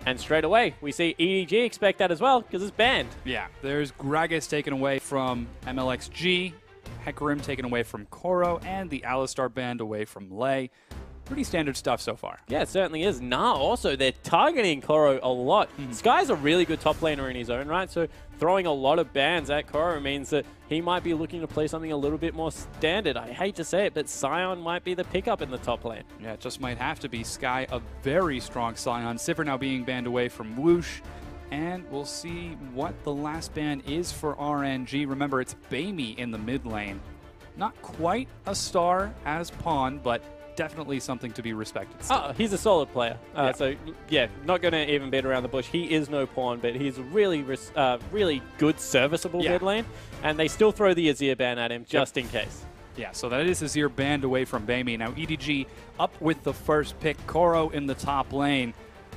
And straight away, we see EDG expect that as well, because it's banned. Yeah, there's Gragas taken away from MLXG, Hecarim taken away from Koro, and the Alistar banned away from Lei. Pretty standard stuff so far. Yeah, it certainly is. Also, they're targeting Koro a lot. Sky's a really good top laner in his own right, so throwing a lot of bans at Koro means that he might be looking to play something a little bit more standard. I hate to say it, but Sion might be the pickup in the top lane. Yeah, it just might have to be. Sky, a very strong Sion. Sivir now being banned away from Whoosh. And we'll see what the last ban is for RNG. Remember, it's Baimi in the mid lane. Not quite a star as pawn, but definitely something to be respected still. Oh, he's a solid player. Yeah. So, yeah, not going to even beat around the bush. He is no pawn, but he's a really, really good, serviceable mid lane. And they still throw the Azir ban at him just in case. Yeah, so that is Azir banned away from Baimi. Now EDG up with the first pick. Koro in the top lane.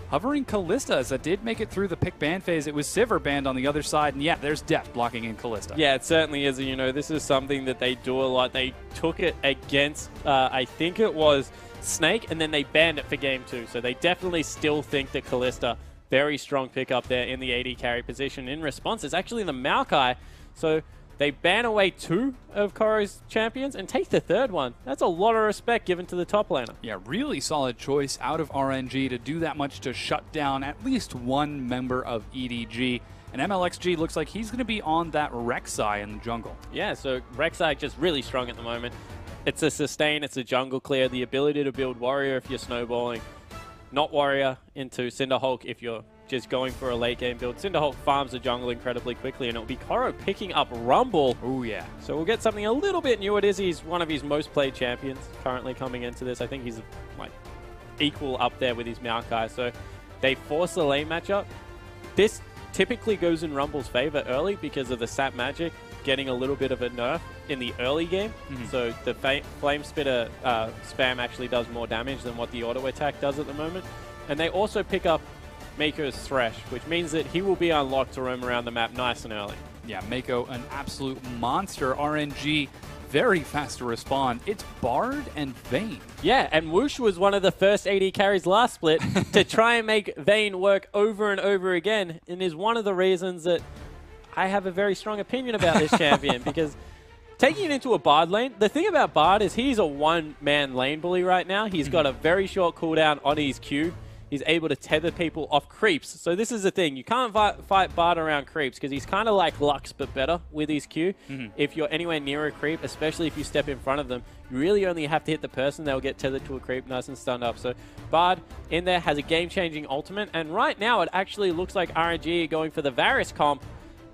Hovering Kalista, as it did make it through the pick ban phase. It was Sivir banned on the other side, and yeah, there's Deft blocking in Kalista. Yeah, it certainly is. You know, this is something that they do a lot. They took it against, I think it was Snake, and then they banned it for game 2. So they definitely still think that Kalista, very strong pick up there in the AD carry position. In response, it's actually the Maokai. So they ban away 2 of Koro's champions and take the 3rd one. That's a lot of respect given to the top laner. Yeah, really solid choice out of RNG to do that much to shut down at least one member of EDG. And MLXG looks like he's going to be on that Rek'Sai in the jungle. Yeah, so Rek'Sai just really strong at the moment. It's a sustain, it's a jungle clear, the ability to build Warrior if you're snowballing, not Warrior into Cinderhulk if you're just going for a late game build. Cinderhulk farms the jungle incredibly quickly, and it'll be Koro picking up Rumble. Oh yeah. So we'll get something a little bit new. It is he's one of his most played champions currently coming into this. I think he's like equal up there with his Maokai. So they force the lane matchup. This typically goes in Rumble's favor early because of the sap magic getting a little bit of a nerf in the early game. So the Flame Spitter spam actually does more damage than what the auto attack does at the moment. And they also pick up Mako's Thresh, which means that he will be unlocked to roam around the map nice and early. Yeah, Mako, an absolute monster. RNG, very fast to respond. It's Bard and Vayne. Yeah, and Whoosh was one of the first AD carries last split to try and make Vayne work over and over again, and is one of the reasons that I have a very strong opinion about this champion, because taking it into a Bard lane, the thing about Bard is he's a one-man lane bully right now. He's got a very short cooldown on his Q. He's able to tether people off creeps. So this is the thing. You can't fight Bard around creeps because he's kind of like Lux, but better with his Q. If you're anywhere near a creep, especially if you step in front of them, you really only have to hit the person. They'll get tethered to a creep, nice and stunned up. So Bard in there has a game-changing ultimate. And right now, it actually looks like RNG are going for the Varus comp,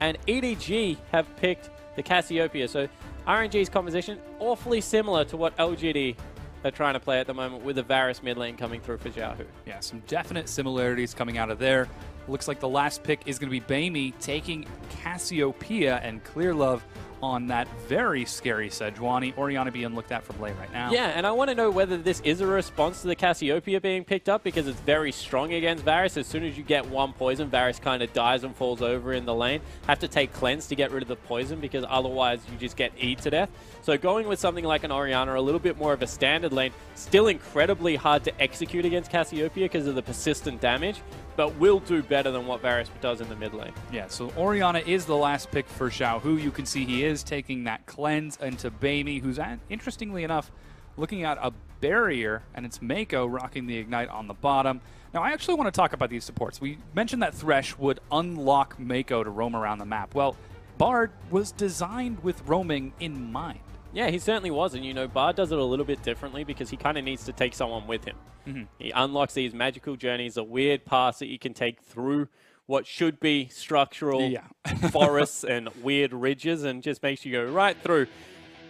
and EDG have picked the Cassiopeia. So RNG's composition, awfully similar to what LGD are trying to play at the moment, with the Varus mid lane coming through for Xiaohu. Yeah, some definite similarities coming out of there. Looks like the last pick is going to be Baimi taking Cassiopeia, and Clear Love on that very scary Sejuani. Orianna being looked at from late right now. Yeah, and I want to know whether this is a response to the Cassiopeia being picked up, because it's very strong against Varus. As soon as you get one poison, Varus kind of dies and falls over in the lane. Have to take cleanse to get rid of the poison, because otherwise you just get eaten to death. So going with something like an Orianna, a little bit more of a standard lane, still incredibly hard to execute against Cassiopeia because of the persistent damage, but will do better than what Varus does in the mid lane. Yeah, so Orianna is the last pick for Xiaohu. You can see he is taking that cleanse into Baimi, who's, interestingly enough, looking at a barrier, and it's Mako rocking the Ignite on the bottom. Now, I actually want to talk about these supports. We mentioned that Thresh would unlock Mako to roam around the map. Well, Bard was designed with roaming in mind. Yeah, he certainly was. And, you know, Bard does it a little bit differently because he kind of needs to take someone with him. He unlocks these magical journeys, a weird pass that you can take through what should be structural forests and weird ridges, and just makes you go right through.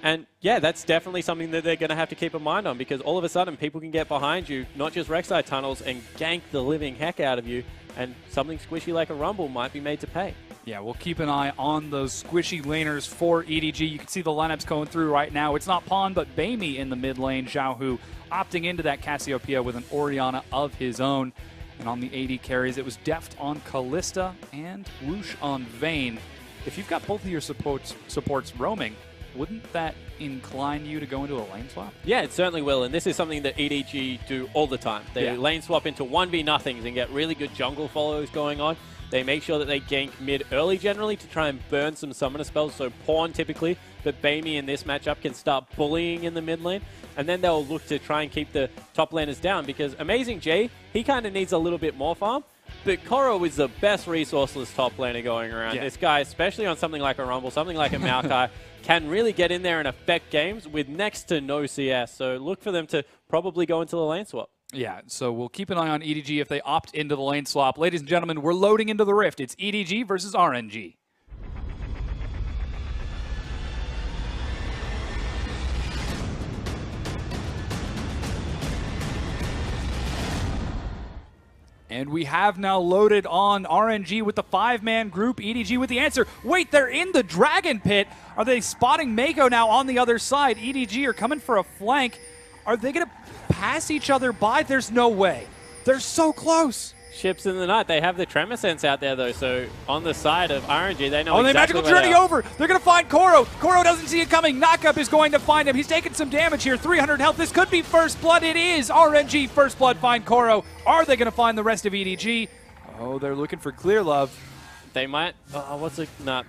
And, yeah, that's definitely something that they're going to have to keep in mind on, because all of a sudden people can get behind you, not just Rek'Sai tunnels, and gank the living heck out of you, and something squishy like a Rumble might be made to pay. Yeah, we'll keep an eye on those squishy laners for EDG. You can see the lineups going through right now. It's not Pawn, but Baimi in the mid lane. Xiaohu opting into that Cassiopeia with an Orianna of his own. And on the AD carries, it was Deft on Kalista and Whoosh on Vayne. If you've got both of your supports roaming, wouldn't that incline you to go into a lane swap? Yeah, it certainly will, and this is something that EDG do all the time. They lane swap into 1v0s and get really good jungle follows going on. They make sure that they gank mid early generally to try and burn some summoner spells, so pawn typically, but Bamey in this matchup can start bullying in the mid lane, and then they'll look to try and keep the top laners down, because Amazing J, he kind of needs a little bit more farm, but Koro is the best resourceless top laner going around. This guy, especially on something like a Rumble, something like a Maokai, can really get in there and affect games with next to no CS, so look for them to probably go into the lane swap. Yeah, so we'll keep an eye on EDG if they opt into the lane swap. Ladies and gentlemen, we're loading into the Rift. It's EDG versus RNG. And we have now loaded on RNG with the 5-man group, EDG with the answer. Wait, they're in the Dragon Pit. Are they spotting Mako now on the other side? EDG are coming for a flank. Are they going to pass each other by? There's no way. They're so close. Ships in the night. They have the Tremor Sense out there, though, so on the side of RNG, they know they exactly magical journey over. They're going to find Koro. Koro doesn't see it coming. Knockup is going to find him. He's taking some damage here. 300 health. This could be first blood. It is. RNG first blood find Koro. Are they going to find the rest of EDG? Oh, they're looking for Clear Love. They might. Oh, what's it? Nah.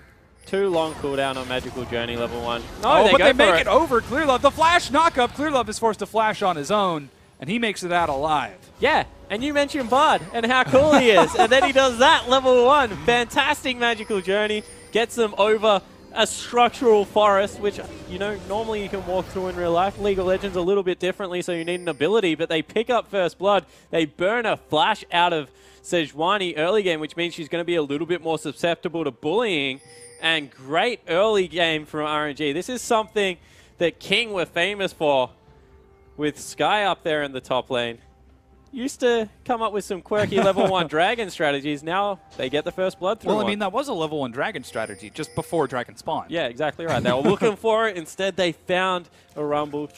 Too long cooldown on Magical Journey level 1. Oh, but they make it over Clear Love. The flash knockup. Clear Love is forced to flash on his own, and he makes it out alive. Yeah, and you mentioned Bard and how cool he is, and then he does that level 1. Fantastic Magical Journey. Gets them over a structural forest, which, you know, normally you can walk through in real life. League of Legends a little bit differently, so you need an ability, but they pick up first blood. They burn a flash out of Sejuani early game, which means she's going to be a little bit more susceptible to bullying. And great early game from RNG. This is something that King were famous for, with Sky up there in the top lane. Used to come up with some quirky level 1 dragon strategies. Now they get the first blood through. Well, I mean, that was a level 1 dragon strategy just before dragon spawn. Yeah, exactly right. They were looking for it. Instead, they found a Rumble.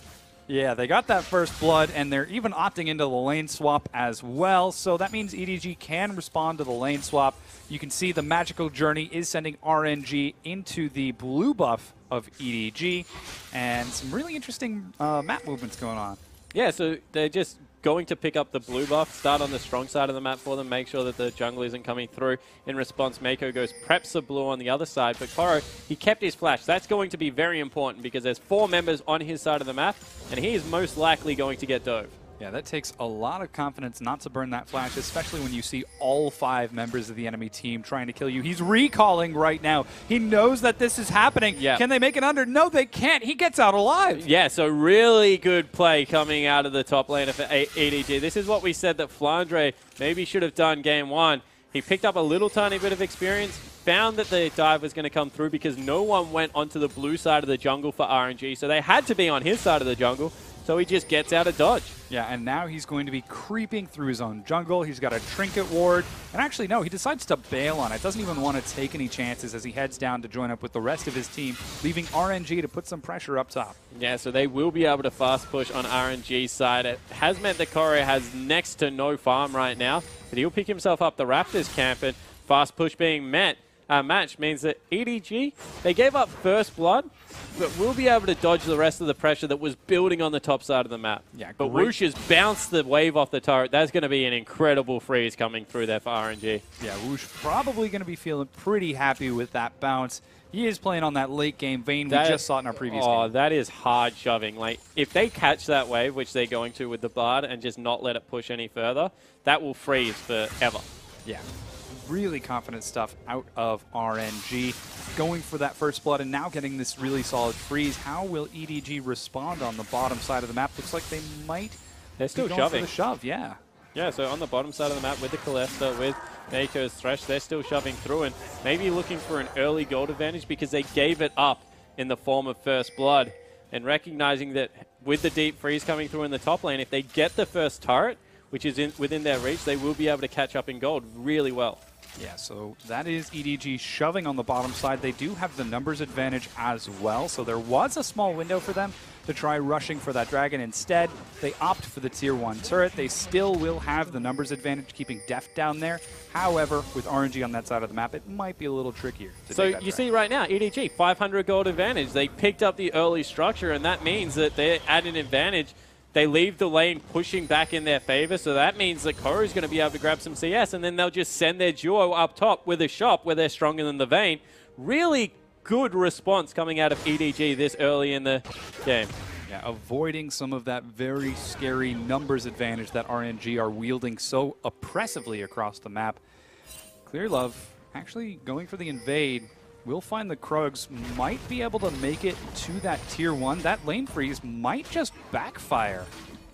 Yeah, they got that first blood, and they're even opting into the lane swap as well. So that means EDG can respond to the lane swap. You can see the Magical Journey is sending RNG into the blue buff of EDG, and some really interesting map movements going on. Yeah, so they're just going to pick up the blue buff, start on the strong side of the map for them, make sure that the jungle isn't coming through. In response, Mako goes preps the blue on the other side, but Koro, he kept his flash. That's going to be very important because there's 4 members on his side of the map, and he is most likely going to get dove. Yeah, that takes a lot of confidence not to burn that flash, especially when you see all 5 members of the enemy team trying to kill you. He's recalling right now. He knows that this is happening. Yeah. Can they make it under? No, they can't. He gets out alive. Yeah, so really good play coming out of the top laner for EDG. This is what we said that Flandre maybe should have done game 1. He picked up a little tiny bit of experience, found that the dive was going to come through because no one went onto the blue side of the jungle for RNG, so they had to be on his side of the jungle. So he just gets out of dodge. Yeah, and now he's going to be creeping through his own jungle. He's got a trinket ward. And actually, no, he decides to bail on it. Doesn't even want to take any chances as he heads down to join up with the rest of his team, leaving RNG to put some pressure up top. Yeah, so they will be able to fast push on RNG's side. It has meant that Koro has next to no farm right now, but he'll pick himself up the Raptors camp, and fast push being match means that EDG, they gave up first blood, but we'll be able to dodge the rest of the pressure that was building on the top side of the map. Yeah, but Whoosh has bounced the wave off the turret. That's going to be an incredible freeze coming through there for RNG. Yeah, Whoosh probably going to be feeling pretty happy with that bounce. He is playing on that late game vein. We just saw it in our previous game. Oh, that is hard shoving. Like, if they catch that wave, which they're going to with the Bard, and just not let it push any further, that will freeze forever. Yeah. Really confident stuff out of RNG. Going for that first blood and now getting this really solid freeze. How will EDG respond on the bottom side of the map? Looks like they might. They're still be shoving. For the shove, yeah. Yeah, so on the bottom side of the map with the Kalesta, with Mako's Thresh, they're still shoving through and maybe looking for an early gold advantage because they gave it up in the form of first blood. And recognizing that with the deep freeze coming through in the top lane, if they get the first turret, which is within their reach, they will be able to catch up in gold really well. Yeah, so that is EDG shoving on the bottom side. They do have the numbers advantage as well, so there was a small window for them to try rushing for that Dragon. Instead, they opt for the Tier 1 turret. They still will have the numbers advantage, keeping Deft down there. However, with RNG on that side of the map, it might be a little trickier to So take that you Dragon. see right now, EDG, 500 gold advantage. They picked up the early structure, and that means that they're at an advantage. They leave the lane pushing back in their favor, so that means that Koro's going to be able to grab some CS, and then they'll just send their duo up top with a shop where they're stronger than the Vayne. Really good response coming out of EDG this early in the game. Yeah, avoiding some of that very scary numbers advantage that RNG are wielding so oppressively across the map. Clearlove actually going for the invade. We'll find the Krugs might be able to make it to that Tier 1. That lane freeze might just backfire.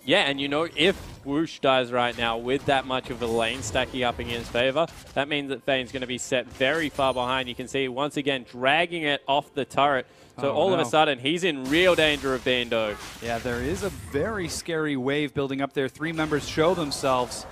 Yeah, and you know, if Whoosh dies right now with that much of a lane stacking up in his favor, that means that Vayne's going to be set very far behind. You can see, once again, dragging it off the turret. So all of a sudden, he's in real danger of being dove. Yeah, there is a very scary wave building up there. 3 members show themselves.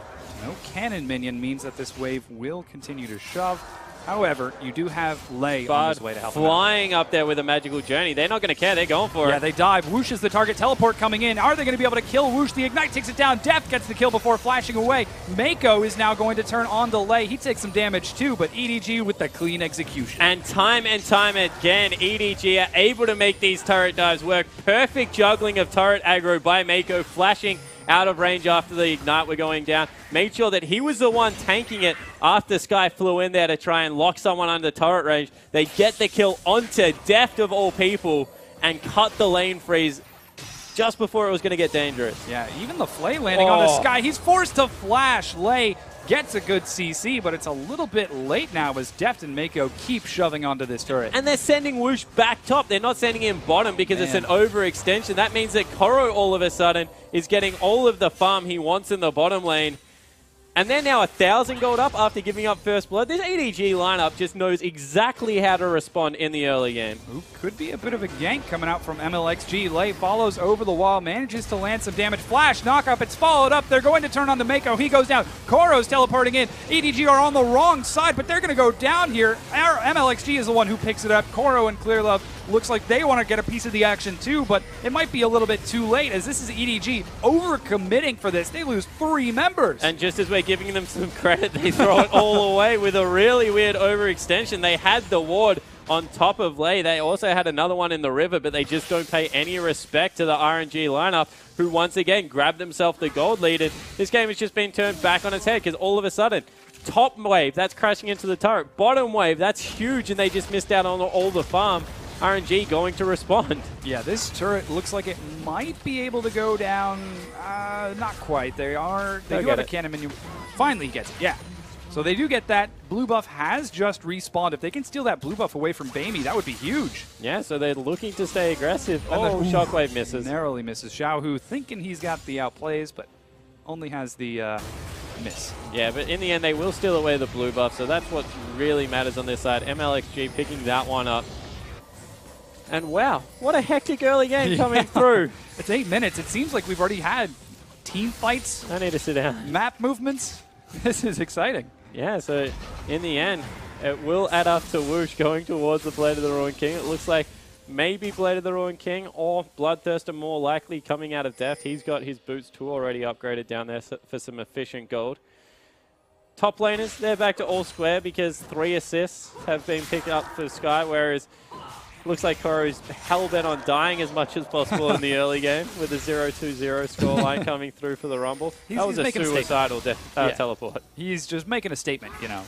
No cannon minion means that this wave will continue to shove. However, you do have Lei on his way to help him out. Flying up there with a magical journey. They're not going to care. They're going for it. Yeah, they dive. Whoosh is the target. Teleport coming in. Are they going to be able to kill Whoosh? The Ignite takes it down. Deft gets the kill before flashing away. Mako is now going to turn on the Lei. He takes some damage too, but EDG with the clean execution. And time again, EDG are able to make these turret dives work. Perfect juggling of turret aggro by Mako, flashing out of range after the Ignite were going down. Made sure that he was the one tanking it after Sky flew in there to try and lock someone under turret range. They get the kill onto Deft of all people and cut the lane freeze just before it was going to get dangerous. Yeah, even the Flay landing on the Sky. He's forced to flash. Lei gets a good CC, but it's a little bit late now as Deft and Mako keep shoving onto this turret. And they're sending Whoosh back top. They're not sending him bottom because it's an overextension. That means that Koro all of a sudden is getting all of the farm he wants in the bottom lane. And they're now 1,000 gold up after giving up first blood. This EDG lineup just knows exactly how to respond in the early game. Ooh, could be a bit of a gank coming out from MLXG. Lei follows over the wall, manages to land some damage. Flash, knock up, it's followed up. They're going to turn on the Mako. He goes down. Koro's teleporting in. EDG are on the wrong side, but they're going to go down here. Our MLXG is the one who picks it up. Koro and Clearlove looks like they want to get a piece of the action too, but it might be a little bit too late as this is EDG overcommitting for this. They lose 3 members. And just as we're giving them some credit, they throw it all away with a really weird overextension. They had the ward on top of Lei. They also had another one in the river, but they just don't pay any respect to the RNG lineup, who once again grabbed themselves the gold lead. And this game has just been turned back on its head because all of a sudden, top wave, that's crashing into the turret. Bottom wave, that's huge, and they just missed out on all the farm. RNG going to respond. Yeah, this turret looks like it might be able to go down. Not quite. They do have a cannon minion. Finally he gets it, yeah. So they do get that. Blue buff has just respawned. If they can steal that blue buff away from Bamey, that would be huge. Yeah, so they're looking to stay aggressive. Oh, Shockwave misses. Narrowly misses. Xiaohu thinking he's got the outplays, but only has the miss. Yeah, but in the end, they will steal away the blue buff, so that's what really matters on this side. MLXG picking that one up. And wow, what a hectic early game coming through. It's 8 minutes. It seems like we've already had team fights. I need to sit down. Map movements. This is exciting. Yeah, so in the end, it will add up to Whoosh going towards the Blade of the Ruined King. It looks like maybe Blade of the Ruined King or Bloodthirster more likely coming out of Deft. He's got his boots too already upgraded down there for some efficient gold. Top laners, they're back to all square because 3 assists have been picked up for Sky, whereas looks like Koro's hell-bent on dying as much as possible in the early game with a 0-2-0 scoreline coming through for the Rumble. That was a suicidal teleport. He's just making a statement, you know.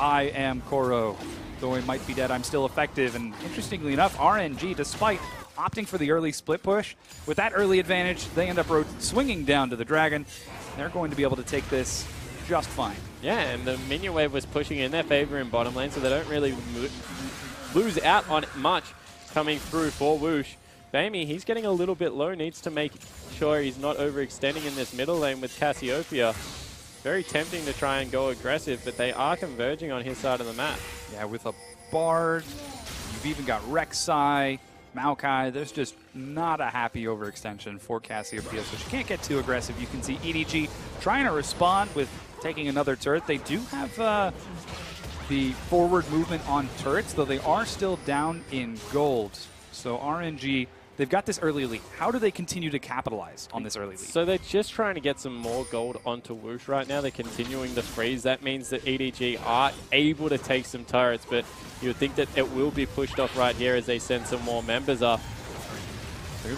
I am Koro. Though I might be dead, I'm still effective. And interestingly enough, RNG, despite opting for the early split push, with that early advantage, they end up swinging down to the Dragon. They're going to be able to take this just fine. Yeah, and the minion wave was pushing in their favor in bottom lane, so they don't really lose out on much coming through for Whoosh. Bamey, he's getting a little bit low, needs to make sure he's not overextending in this middle lane with Cassiopeia. Very tempting to try and go aggressive, but they are converging on his side of the map. Yeah, with a Bard, you've even got Rek'Sai, Maokai. There's just not a happy overextension for Cassiopeia, so she can't get too aggressive. You can see EDG trying to respond with taking another turret. They do have the forward movement on turrets, though they are still down in gold. So RNG they've got this early lead. How do they continue to capitalize on this early lead? So they're just trying to get some more gold onto Whoosh right now. They're continuing the freeze. That means that EDG are able to take some turrets, but you would think that it will be pushed off right here as they send some more members up.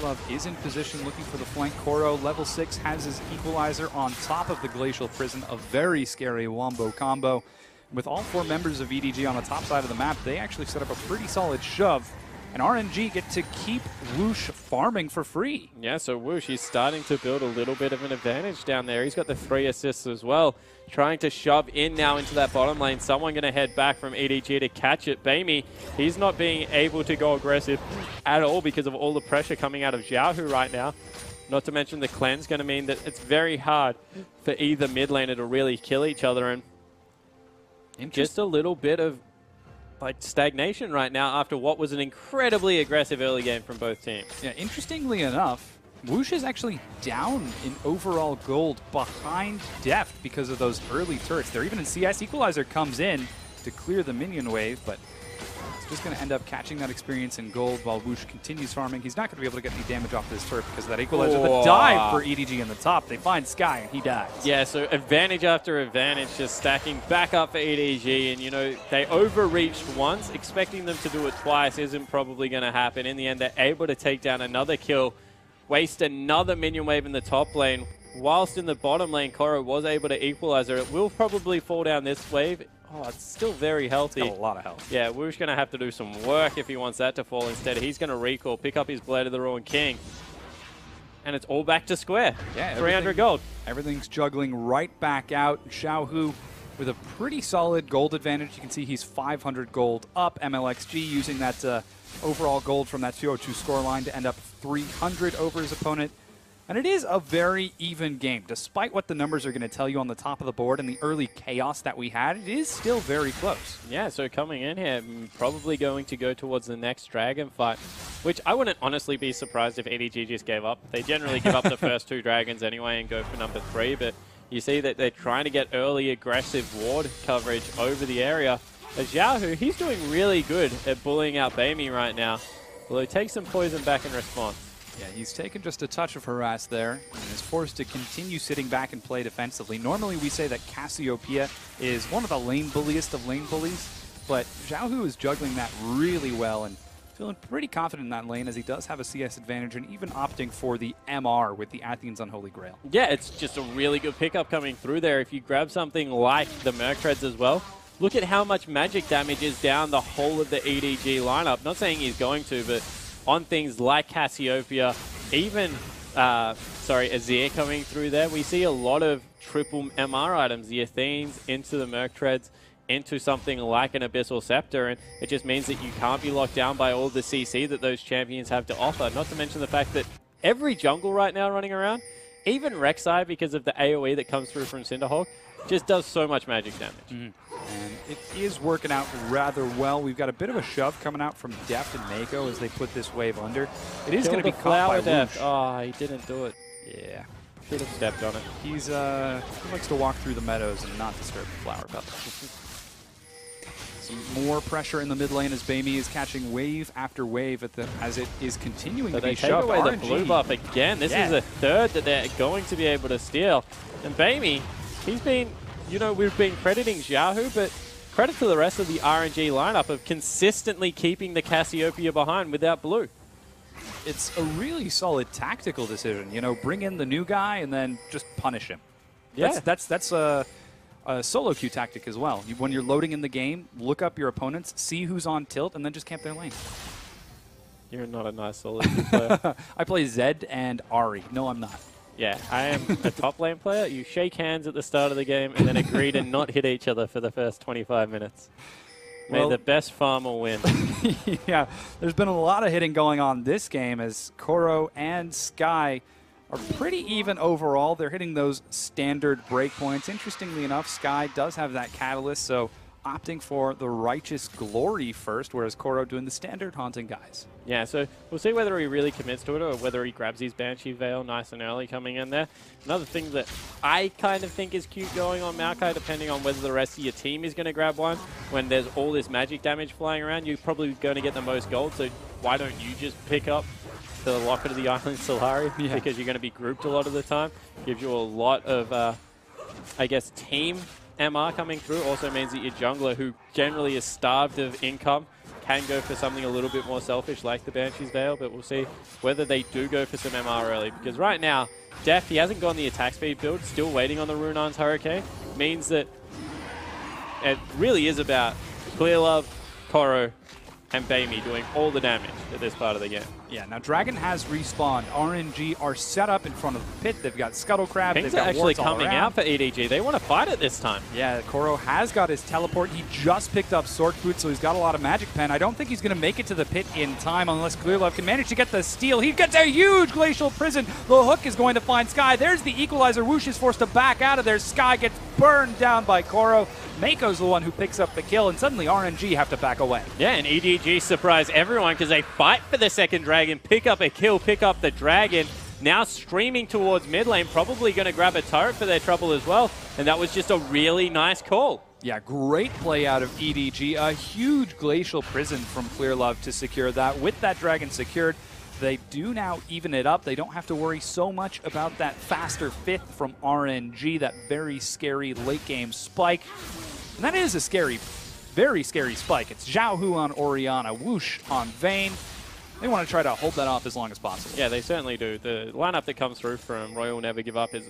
Love is in position looking for the flank. Koro, level 6, has his equalizer on top of the Glacial Prison. A very scary wombo combo. With all 4 members of EDG on the top side of the map, they actually set up a pretty solid shove. And RNG get to keep Whoosh farming for free. Yeah, so Whoosh, he's starting to build a little bit of an advantage down there. He's got the 3 assists as well. Trying to shove in now into that bottom lane. Someone going to head back from EDG to catch it. Bamey, he's not being able to go aggressive at all because of all the pressure coming out of Xiaohu right now. Not to mention the cleanse going to mean that it's very hard for either mid laner to really kill each other. And just a little bit of like stagnation right now after what was an incredibly aggressive early game from both teams. Yeah, interestingly enough, Whoosh is actually down in overall gold behind Deft because of those early turrets. They're even in CS. Equalizer comes in to clear the minion wave, but it's just going to end up catching that experience in gold while Whoosh continues farming. He's not going to be able to get any damage off this turret because of that equalizer. The dive for EDG in the top. They find Sky and he dies. Yeah, so advantage after advantage just stacking back up for EDG. And, you know, they overreached once. Expecting them to do it twice isn't probably going to happen. In the end, they're able to take down another kill, waste another minion wave in the top lane. Whilst in the bottom lane, Koro was able to equalize her. It will probably fall down this wave. Oh, it's still very healthy. Got a lot of health. Yeah, Whoosh going to have to do some work if he wants that to fall. Instead, he's going to recall, pick up his Blade of the Ruined King. And it's all back to square. Yeah, 300 gold. Everything's juggling right back out. Xiaohu with a pretty solid gold advantage. You can see he's 500 gold up. MLXG using that overall gold from that 202 scoreline to end up 300 over his opponent. And it is a very even game. Despite what the numbers are going to tell you on the top of the board and the early chaos that we had, it is still very close. Yeah, so coming in here, probably going to go towards the next Dragon fight, which I wouldn't honestly be surprised if EDG just gave up. They generally give up the first 2 dragons anyway and go for number 3, but you see that they're trying to get early aggressive ward coverage over the area. As Xiaohu, he's doing really good at bullying out Bamey right now, although he takes some poison back in response. Yeah, he's taken just a touch of harass there and is forced to continue sitting back and play defensively. Normally we say that Cassiopeia is one of the lane bulliest of lane bullies, but Xiaohu is juggling that really well and feeling pretty confident in that lane as he does have a CS advantage and even opting for the MR with the Athene's Unholy Grail. Yeah, it's just a really good pickup coming through there. If you grab something like the Merc Treads as well, look at how much magic damage is down the whole of the EDG lineup. Not saying he's going to, but on things like Cassiopeia, even, Azir coming through there, we see a lot of triple MR items, the Athenes into the Merc Treads, into something like an Abyssal Scepter, and it just means that you can't be locked down by all the CC that those champions have to offer. Not to mention the fact that every jungle right now running around, even Rek'Sai, because of the AoE that comes through from Cinderhawk, just does so much magic damage. And it is working out rather well. We've got a bit of a shove coming out from Deft and Mako as they put this wave under. It is going to be caught by Deft. Oh, he didn't do it. Yeah. Should have stepped on it. He likes to walk through the meadows and not disturb the flower petals. Some more pressure in the mid lane as Bamey is catching wave after wave as it is continuing to be shoved. They take away the blue buff again. This is a third that they're going to be able to steal. And Bamey, he's been, you know, we've been crediting Xiaohu, but credit to the rest of the RNG lineup of consistently keeping the Cassiopeia behind without blue. It's a really solid tactical decision. You know, bring in the new guy and then just punish him. Yeah. That's a solo queue tactic as well. When you're loading in the game, look up your opponents, see who's on tilt, and then just camp their lane. You're not a nice solo queue player. I play Zed and Ahri. No, I'm not. Yeah, I am a top lane player. You shake hands at the start of the game and then agree to not hit each other for the first 25 minutes. May the best farmer win. Yeah, there's been a lot of hitting going on this game as Koro and Sky are pretty even overall. They're hitting those standard breakpoints. Interestingly enough, Sky does have that catalyst, so opting for the Righteous Glory first, whereas Koro doing the standard Haunting Guise. Yeah, so we'll see whether he really commits to it or whether he grabs his Banshee Veil nice and early coming in there. Another thing that I kind of think is cute going on Maokai, depending on whether the rest of your team is going to grab one, when there's all this magic damage flying around, you're probably going to get the most gold, so why don't you just pick up the Locket of the Island Solari, because you're going to be grouped a lot of the time. Gives you a lot of, I guess, team MR coming through. Also means that your jungler, who generally is starved of income, can go for something a little bit more selfish like the Banshee's Veil, but we'll see whether they do go for some MR early. Because right now, Def, he hasn't gone the attack speed build, still waiting on the Runarn's Hurricane. Means that it really is about Clearlove, Koro, and Baimi doing all the damage at this part of the game. Yeah, now Dragon has respawned. RNG are set up in front of the pit. They've got Scuttle Crab. Things They've got are actually coming out for EDG. They want to fight it this time. Yeah, Koro has got his teleport. He just picked up Sword Boot, so he's got a lot of magic pen. I don't think he's going to make it to the pit in time unless Clearlove can manage to get the steal. He gets a huge Glacial Prison. The hook is going to find Sky. There's the equalizer. Whoosh is forced to back out of there. Sky gets burned down by Koro. Mako's the one who picks up the kill, and suddenly RNG have to back away. Yeah, and EDG surprise everyone because they fight for the second dragon, pick up a kill, pick up the dragon. Now streaming towards mid lane, probably going to grab a turret for their trouble as well. And that was just a really nice call. Yeah, great play out of EDG. A huge Glacial Prison from Clearlove to secure that. With that dragon secured, they do now even it up. They don't have to worry so much about that faster fifth from RNG, that very scary late game spike. And that is a scary, very scary spike. It's Xiaohu on Orianna, Whoosh on Vayne. They want to try to hold that off as long as possible. Yeah, they certainly do. The lineup that comes through from Royal Never Give Up is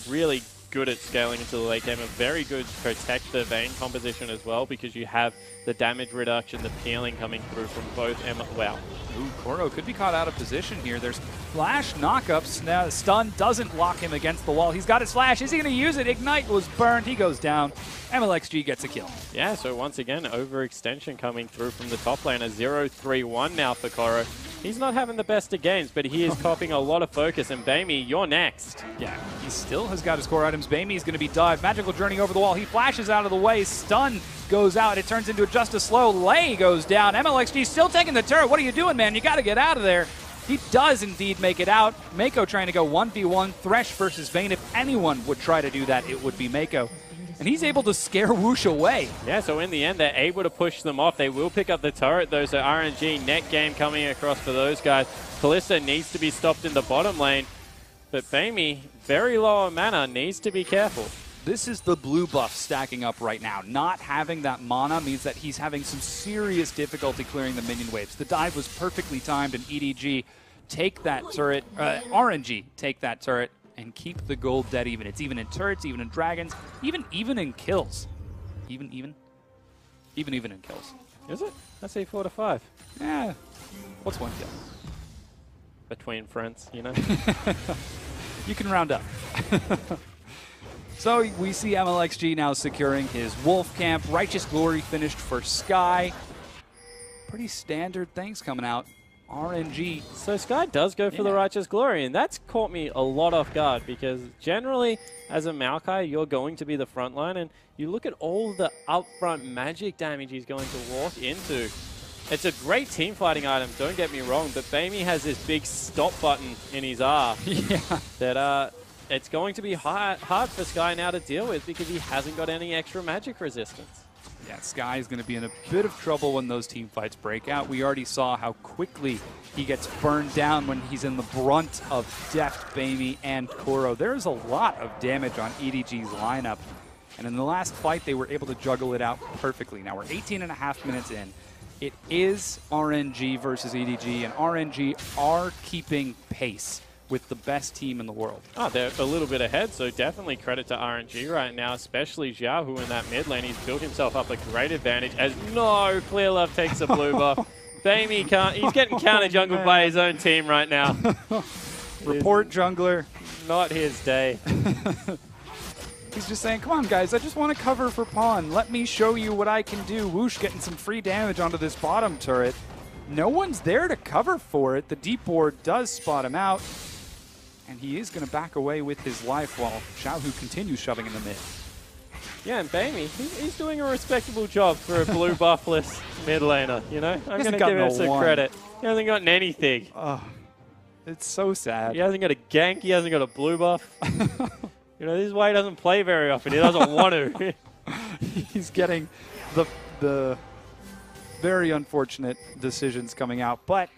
really good at scaling into the late game. A very good protect the Vayne composition as well, because you have the damage reduction, the peeling coming through from both Wow. Ooh, Koro could be caught out of position here. There's flash knockups. Now stun doesn't lock him against the wall. He's got his flash. Is he going to use it? Ignite was burned. He goes down. MLXG gets a kill. Yeah, so once again, overextension coming through from the top lane. A 0-3-1 now for Koro. He's not having the best of games, but he is copying a lot of focus. And Baimi, you're next. Yeah, he still has got his core items. Baimi's going to be dived. Magical Journey over the wall. He flashes out of the way. Stun goes out. It turns into just a slow. Lay goes down. MLXG still taking the turret. What are you doing, man? You got to get out of there. He does indeed make it out. Mako trying to go 1v1. Thresh versus Vayne. If anyone would try to do that, it would be Mako. And he's able to scare Whoosh away. Yeah, so in the end, they're able to push them off. They will pick up the turret, though, so RNG net game coming across for those guys. Kalista needs to be stopped in the bottom lane, but Baimi, very low on mana, needs to be careful. This is the blue buff stacking up right now. Not having that mana means that he's having some serious difficulty clearing the minion waves. The dive was perfectly timed, and EDG take that turret, RNG take that turret, and keep the gold dead even. It's even in turrets, even in dragons, even in kills. Even in kills. Is it? I say 4 to 5. Yeah. What's one kill? Between friends, you know? You can round up. So we see MLXG now securing his Wolf Camp. Righteous Glory finished for Sky. Pretty standard things coming out. RNG. So Sky does go for the Righteous Glory, and that's caught me a lot off guard, because generally, as a Maokai, you're going to be the front line, and you look at all the upfront magic damage he's going to walk into. It's a great team fighting item, don't get me wrong, but Baimi has this big stop button in his R that it's going to be hard for Sky now to deal with, because he hasn't got any extra magic resistance. Yeah, Sky is going to be in a bit of trouble when those team fights break out. We already saw how quickly he gets burned down when he's in the brunt of Deft, Baimi, and Koro. There's a lot of damage on EDG's lineup, and in the last fight, they were able to juggle it out perfectly. Now we're 18.5 minutes in. It is RNG versus EDG, and RNG are keeping pace with the best team in the world. Oh, they're a little bit ahead, so definitely credit to RNG right now, especially Xiao, who in that mid lane, he's built himself up a great advantage as Clearlove takes the blue buff. Baimi can't, he's getting counter jungled by his own team right now. Report jungler. Not his day. He's just saying, come on guys, I just want to cover for pawn. Let me show you what I can do. Whoosh getting some free damage onto this bottom turret. No one's there to cover for it. The deep board does spot him out. And he is going to back away with his life while Xiaohu continues shoving in the mid. Yeah, and Baimi, he's doing a respectable job for a blue buffless mid laner, you know? I'm going to give him some credit. He hasn't gotten anything. Oh, it's so sad. He hasn't got a gank, he hasn't got a blue buff. You know, this is why he doesn't play very often. He doesn't want to. He's getting the very unfortunate decisions coming out. But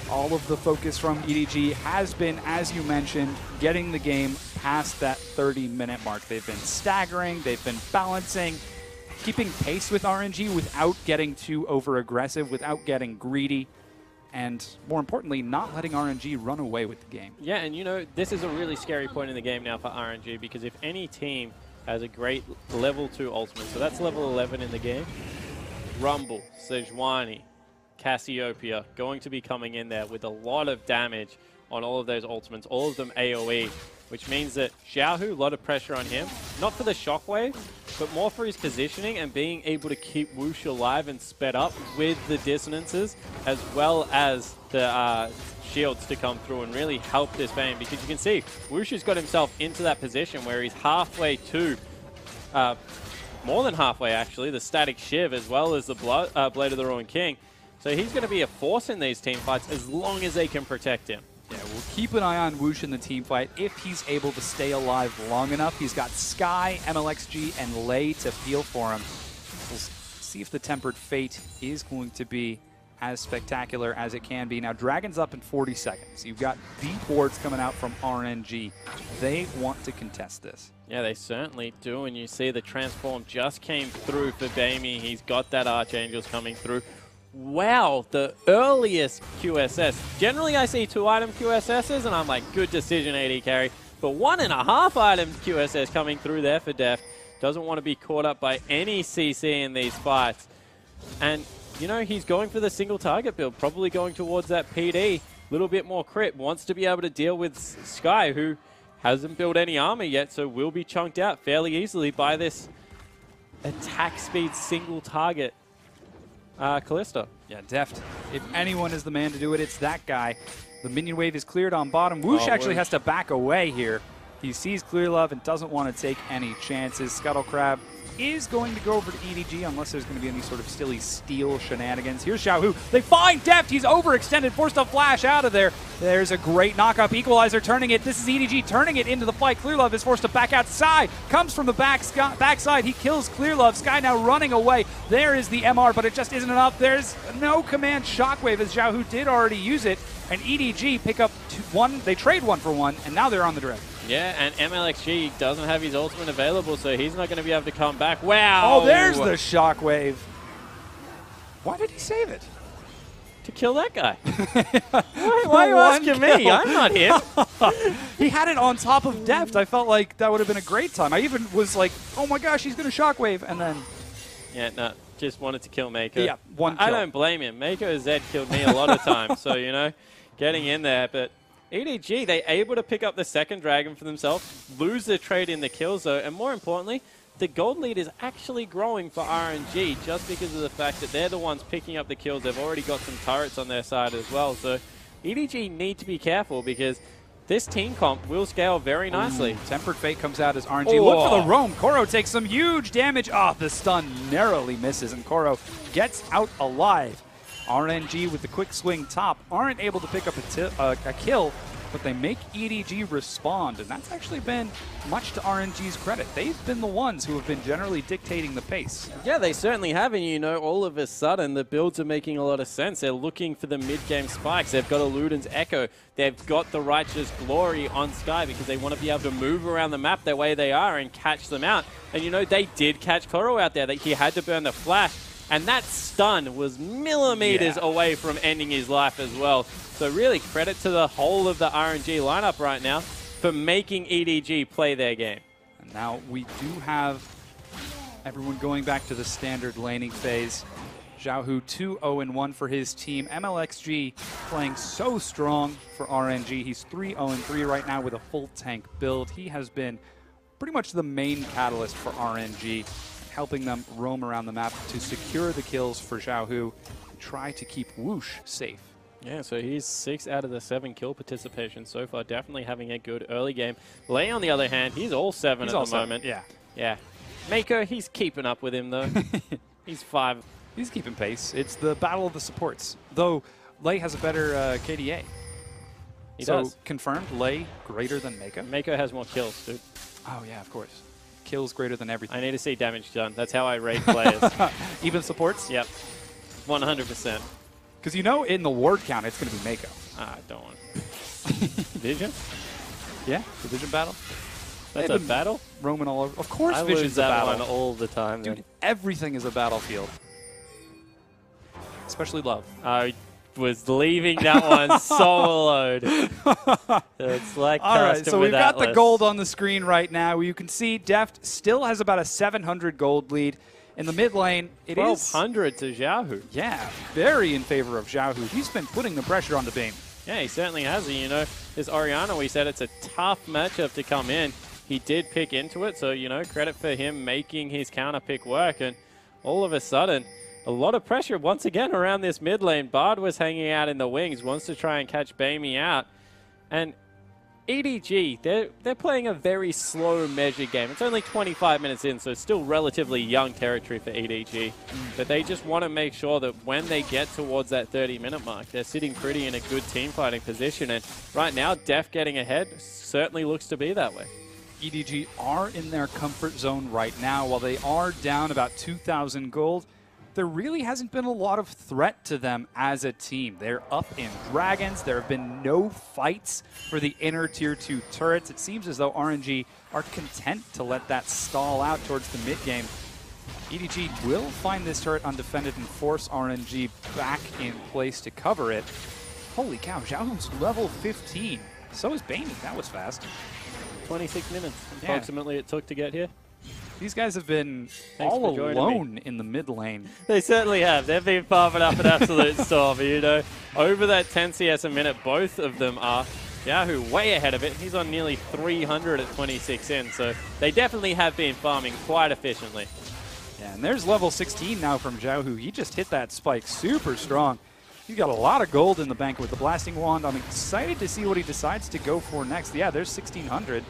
all of the focus from EDG has been, as you mentioned, getting the game past that 30-minute mark. They've been staggering, they've been balancing, keeping pace with RNG without getting too over-aggressive, without getting greedy, and more importantly, not letting RNG run away with the game. Yeah, and you know, this is a really scary point in the game now for RNG, because if any team has a great level 2 ultimate, so that's level 11 in the game, Rumble, Sejuani, Cassiopeia going to be coming in there with a lot of damage on all of those ultimates, all of them AoE, which means that Xiaohu, a lot of pressure on him, not for the shockwave, but more for his positioning and being able to keep Whoosh alive and sped up with the dissonances, as well as the shields to come through and really help this Bane, because you can see Whoosh has got himself into that position where he's halfway to, more than halfway actually, the static Shiv as well as the Blade of the Ruined King. So he's going to be a force in these team fights as long as they can protect him. Yeah, we'll keep an eye on Whoosh in the team fight if he's able to stay alive long enough. He's got Sky, MLXG, and Lei to peel for him. We'll see if the Tempered Fate is going to be as spectacular as it can be. Now, Dragon's up in 40 seconds. You've got deep wards coming out from RNG. They want to contest this. Yeah, they certainly do, and you see the transform just came through for Bamey. He's got that Archangels coming through. Wow, the earliest QSS. Generally, I see 2-item QSSs, and I'm like, good decision, AD carry. But 1.5-item QSS coming through there for Deft. Doesn't want to be caught up by any CC in these fights. And, you know, he's going for the single target build, probably going towards that PD. A little bit more crit. Wants to be able to deal with Sky, who hasn't built any armor yet, so will be chunked out fairly easily by this attack speed single target. Kalista. Yeah, Deft. If anyone is the man to do it, it's that guy. The minion wave is cleared on bottom. Whoosh actually has to back away here. He sees Clear Love and doesn't want to take any chances. Scuttle Crab is going to go over to EDG unless there's going to be any sort of silly steal shenanigans. Here's Xiaohu. They find Deft. He's overextended, forced a flash out of there. There's a great knock-up. Equalizer turning it. This is EDG turning it into the fight. Clear Love is forced to back outside. Comes from the backside. He kills Clear Love. Sky now running away. There is the MR, but it just isn't enough. There's no command shockwave as Xiaohu did already use it. And EDG pick up one. They trade 1 for 1, and now they're on the dragon. Yeah, and MLXG doesn't have his ultimate available, so he's not going to be able to come back. Wow! Oh, there's the shockwave. Why did he save it? To kill that guy. why are you asking me? I'm not him. He had it on top of Deft. I felt like that would have been a great time. I even was like, oh my gosh, he's going to shockwave, and then... Yeah, no, just wanted to kill Mako. Yeah, one kill. I don't blame him. Mako Z killed me a lot of times, so, you know, getting in there, but... EDG, they able to pick up the second dragon for themselves, lose the trade in the kills though, and more importantly, the gold lead is actually growing for RNG just because of the fact that they're the ones picking up the kills. They've already got some turrets on their side as well, so EDG need to be careful because this team comp will scale very nicely. Ooh, Tempered Fate comes out as RNG. Look for the roam. Koro takes some huge damage. The stun narrowly misses, and Koro gets out alive. RNG with the quick swing top aren't able to pick up a kill, but they make EDG respond, and that's actually been much to RNG's credit. They've been the ones who have been generally dictating the pace. Yeah, they certainly have, and you know, all of a sudden the builds are making a lot of sense. They're looking for the mid-game spikes. They've got Eluden's Echo. They've got the Righteous Glory on Sky because they want to be able to move around the map the way they are and catch them out. And you know, they did catch Koro out there. He had to burn the flash. And that stun was millimeters away from ending his life as well. So really credit to the whole of the RNG lineup right now for making EDG play their game. And now we do have everyone going back to the standard laning phase. Xiaohu 2-0-1 for his team. MLXG playing so strong for RNG. He's 3-0-3 right now with a full tank build. He has been pretty much the main catalyst for RNG, helping them roam around the map to secure the kills for Xiaohu and try to keep Whoosh safe. Yeah, so he's 6 out of the 7 kill participation so far, definitely having a good early game. Lei, on the other hand, he's all 7 at the moment. Yeah. Mako, he's keeping up with him, though. He's 5. He's keeping pace. It's the battle of the supports, though Lei has a better KDA. He does. Confirmed, Lei greater than Mako? Mako has more kills, dude. Oh, yeah, of course. Kills greater than everything. I need to see damage done. That's how I rate players. Even supports? Yep. 100%. Because you know in the ward count, it's going to be Mako. I don't want Vision? Yeah, the Vision battle. That's a battle? Roaming all over. Of course, I Vision's lose a that battle. one all the time. Dude, then. everything is a battlefield. Especially love. I was leaving that one soloed. It's like all right, so we've got the Atlas. gold on the screen right now. You can see Deft still has about a 700 gold lead. In the mid lane, it is 1,200 to Xiaohu. Yeah, very in favor of Xiaohu. He's been putting the pressure on the Bane. Yeah, he certainly has. You know, this Orianna, we said it's a tough matchup to come in. He did pick into it, so, you know, credit for him making his counter pick work. And all of a sudden, a lot of pressure once again around this mid lane. Bard was hanging out in the wings, wants to try and catch Bamey out. And EDG, they're playing a very slow measured game. It's only 25 minutes in, so it's still relatively young territory for EDG. But they just want to make sure that when they get towards that 30-minute mark, they're sitting pretty in a good team fighting position. And right now, Def getting ahead certainly looks to be that way. EDG are in their comfort zone right now. While they are down about 2,000 gold, there really hasn't been a lot of threat to them as a team. They're up in Dragons. There have been no fights for the inner Tier 2 turrets. It seems as though RNG are content to let that stall out towards the mid-game. EDG will find this turret undefended and force RNG back in place to cover it. Holy cow, Xiaohu's level 15. So is Bamey. That was fast. 26 minutes approximately it took to get here. These guys have been Thanks all for alone in the mid lane. They certainly have. They've been farming up an absolute storm. You know, over that 10 CS a minute, both of them are. Yahoo way ahead of it. He's on nearly 300 at 26 in, so they definitely have been farming quite efficiently. Yeah, and there's level 16 now from Xiaohu. He just hit that spike super strong. He's got a lot of gold in the bank with the Blasting Wand. I'm excited to see what he decides to go for next. Yeah, there's 1,600.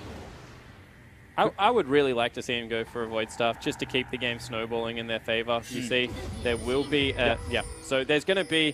I would really like to see him go for a Void Staff just to keep the game snowballing in their favor. You see, there will be, so there's going to be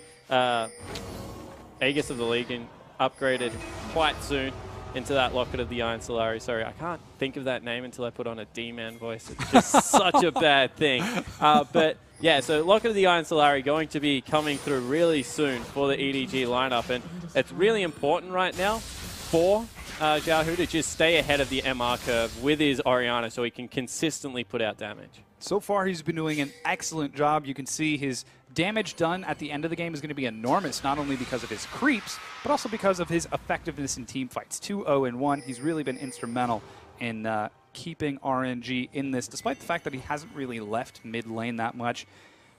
Aegis of the League upgraded quite soon into that Locket of the Iron Solari. Sorry, I can't think of that name until I put on a D-man voice. It's just such a bad thing. But yeah, so Locket of the Iron Solari going to be coming through really soon for the EDG lineup. And it's really important right now for Xiaohu to just stay ahead of the MR curve with his Orianna so he can consistently put out damage. So far, he's been doing an excellent job. You can see his damage done at the end of the game is going to be enormous, not only because of his creeps, but also because of his effectiveness in team fights. 2-0-1. He's really been instrumental in keeping RNG in this, despite the fact that he hasn't really left mid lane that much.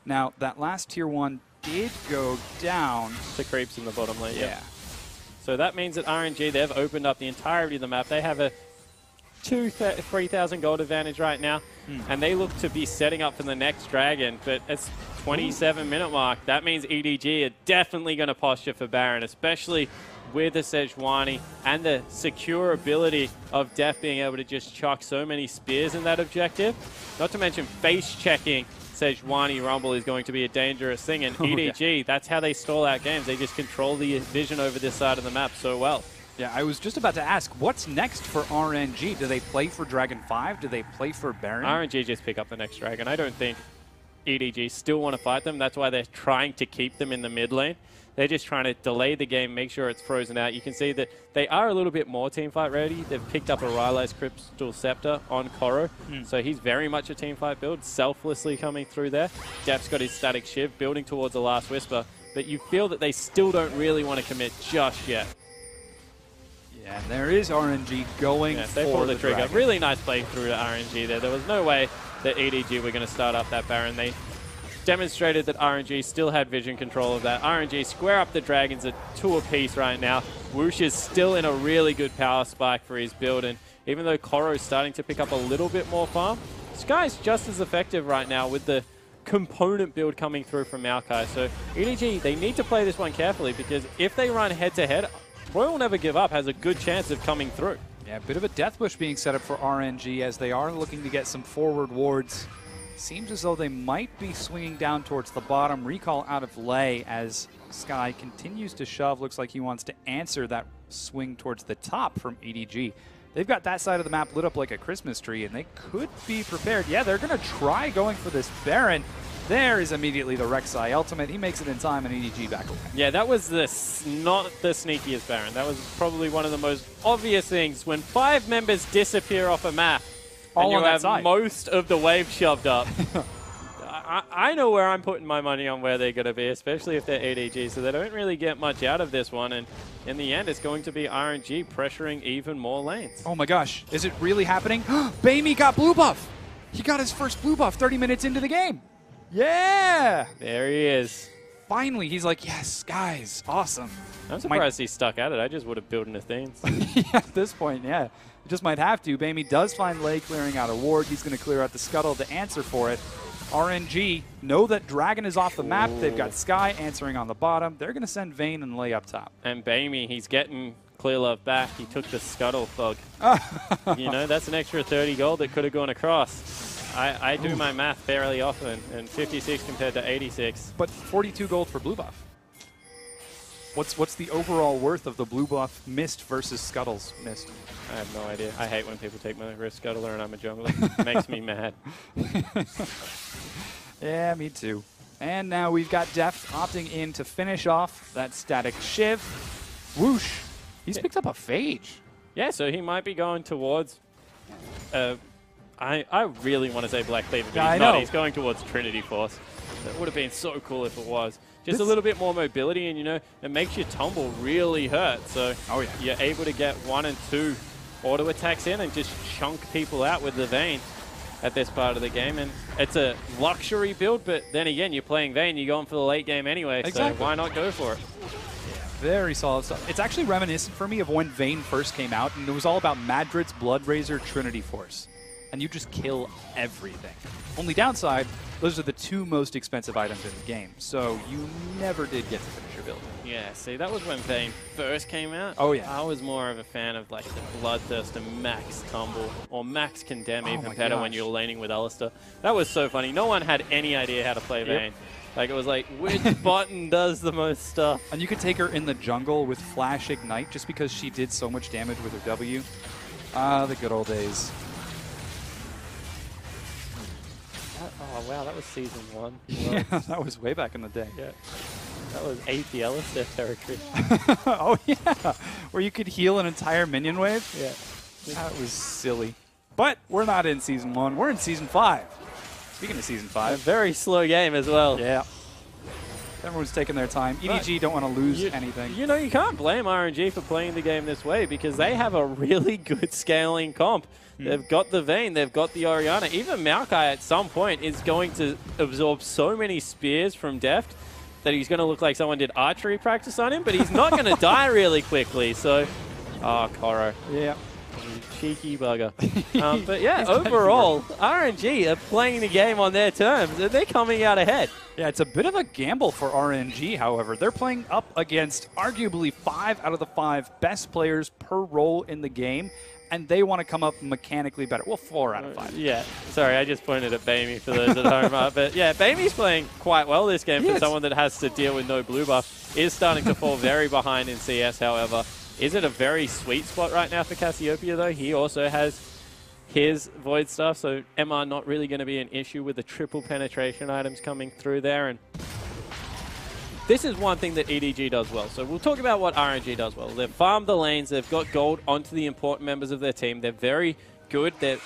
Now, that last tier 1 did go down. The creeps in the bottom lane, yeah. So that means that RNG, they've opened up the entirety of the map. They have a 3,000 gold advantage right now, and they look to be setting up for the next dragon, but it's 27-minute mark. That means EDG are definitely going to posture for Baron, especially with the Sejuani and the secure ability of Def being able to just chuck so many spears in that objective. Not to mention face-checking Sejuani Rumble is going to be a dangerous thing, and EDG, that's how they stall out games. They just control the vision over this side of the map so well. Yeah, I was just about to ask, what's next for RNG? Do they play for Dragon 5? Do they play for Baron? RNG just pick up the next dragon. I don't think EDG still want to fight them. That's why they're trying to keep them in the mid lane. They're just trying to delay the game, make sure it's frozen out. You can see that they are a little bit more teamfight ready. They've picked up a Rylai's Crystal Scepter on Koro, so he's very much a teamfight build, selflessly coming through there. Def's got his Static Shiv, building towards the Last Whisper, but you feel that they still don't really want to commit just yet. Yeah, and there is RNG going they for pulled the trigger. dragon. Really nice play through to RNG there. There was no way that EDG were going to start up that Baron. They demonstrated that RNG still had vision control of that. RNG square up the dragons at 2 apiece right now. Whoosh is still in a really good power spike for his build, and even though Koro's starting to pick up a little bit more farm, Sky's just as effective right now with the component build coming through from Maokai. So EDG, they need to play this one carefully, because if they run head-to-head, Royal Never Give Up has a good chance of coming through. Yeah, a bit of a death wish being set up for RNG as they are looking to get some forward wards. Seems as though they might be swinging down towards the bottom. Recall out of lay as Sky continues to shove. Looks like he wants to answer that swing towards the top from EDG. They've got that side of the map lit up like a Christmas tree, and they could be prepared. Yeah, they're going to try going for this Baron. There is immediately the Rek'Sai ultimate. He makes it in time, and EDG back away. Yeah, that was not the sneakiest Baron. That was probably one of the most obvious things. When 5 members disappear off a map, all and you on that have side. most of the wave shoved up, I know where I'm putting my money on where they're going to be, especially if they're EDG, so they don't really get much out of this one. And in the end, it's going to be RNG pressuring even more lanes. Oh my gosh, is it really happening? Bamey got blue buff. He got his first blue buff 30 minutes into the game. Yeah! There he is. Finally, he's like, yes, guys, awesome. I'm surprised he stuck at it. I just would have built an Athenes. Yeah, at this point, yeah. You just might have to. Bamey does find Lei clearing out a ward. He's going to clear out the Scuttle to answer for it. RNG know that Dragon is off the map. They've got Sky answering on the bottom. They're going to send Vayne and Lei up top. And Bamey, he's getting Clear Love back. He took the Scuttle thug. You know, that's an extra 30 gold that could have gone across. I do my math fairly often, and 56 compared to 86. But 42 gold for blue buff. What's the overall worth of the blue buff missed versus Scuttle's missed? I have no idea. I hate when people take my risk Scuttler and I'm a jungler. It makes me mad. Yeah, me too. And now we've got Deft opting in to finish off that static Shiv. Whoosh. He's picked up a Phage. Yeah, so he might be going towards... I really want to say Black Cleaver, but he's not. He's going towards Trinity Force. That would have been so cool if it was. Just a little bit more mobility, and, you know, it makes your tumble really hurt. So you're able to get 1 and 2 auto attacks in and just chunk people out with the Vayne at this part of the game. And it's a luxury build, but then again, you're playing Vayne, you're going for the late game anyway, so why not go for it? Very solid stuff. It's actually reminiscent for me of when Vayne first came out, and it was all about Madrid's Bloodrazor Trinity Force. And you just kill everything. Only downside, those are the 2 most expensive items in the game, so you never did get to finish your build. Yeah, see, that was when Vayne first came out. Oh, yeah. I was more of a fan of, like, the Bloodthirst and Max Tumble, or Max Condemn even better when you were laning with Alistar. That was so funny. No one had any idea how to play Vayne. Like, it was like, which button does the most stuff? And you could take her in the jungle with Flash Ignite just because she did so much damage with her W. Ah, the good old days. Oh, wow, that was Season 1. Yeah, that was way back in the day. Yeah. That was AP Alistar territory. Oh, yeah. Where you could heal an entire minion wave? Yeah. That was silly. But we're not in Season 1. We're in Season 5. Speaking of Season 5. A very slow game as well. Yeah. Everyone's taking their time. EDG don't want to lose anything. You know, you can't blame RNG for playing the game this way because they have a really good scaling comp. They've got the Vayne, they've got the Orianna. Even Maokai at some point is going to absorb so many spears from Deft that he's going to look like someone did archery practice on him, but he's not going to die really quickly. So, Koro. Yeah. Cheeky bugger. But yeah, overall, RNG are playing the game on their terms, and they're coming out ahead. Yeah, it's a bit of a gamble for RNG, however. They're playing up against arguably 5 out of the 5 best players per role in the game, and they want to come up mechanically better. Well, 4 out of 5. Yeah. Sorry, I just pointed at Bamey for those at home. But yeah, Bamey's playing quite well this game for someone that has to deal with no blue buff. Is starting to fall very behind in CS, however. Is it a very sweet spot right now for Cassiopeia, though? He also has his Void stuff, so MR not really going to be an issue with the triple penetration items coming through there. And this is one thing that EDG does well. So we'll talk about what RNG does well. They've farmed the lanes. They've got gold onto the important members of their team. They're very good. They're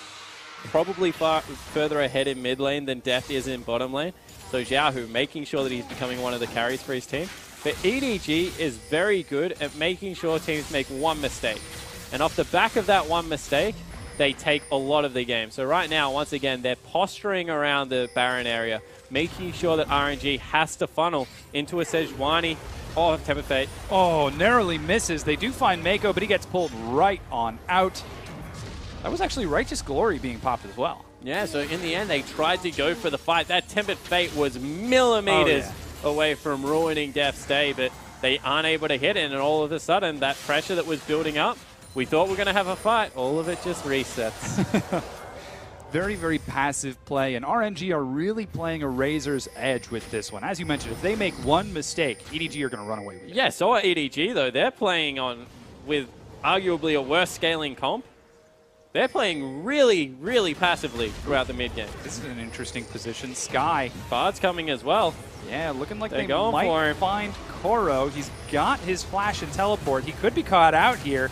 probably far further ahead in mid lane than Deft is in bottom lane. So Xiaohu making sure that he's becoming one of the carries for his team. But EDG is very good at making sure teams make one mistake. And off the back of that one mistake, they take a lot of the game. So right now, once again, they're posturing around the Baron area, making sure that RNG has to funnel into a Sejuani. Oh, Tempered Fate. Oh, narrowly misses. They do find Mako, but he gets pulled right on out. That was actually Righteous Glory being popped as well. Yeah, so in the end, they tried to go for the fight. That Tempered Fate was millimeters away from ruining Deft's day, but they aren't able to hit it, and all of a sudden, that pressure that was building up, we thought we were going to have a fight. All of it just resets. Very, very passive play, and RNG are really playing a razor's edge with this one. As you mentioned, if they make one mistake, EDG are going to run away with it. Yeah, so are EDG, though. They're playing on with arguably a worse scaling comp. They're playing really, really passively throughout the mid game. This is an interesting position. Sky. Bard's coming as well. Yeah, looking like They're they might find Koro. He's got his flash and teleport. He could be caught out here.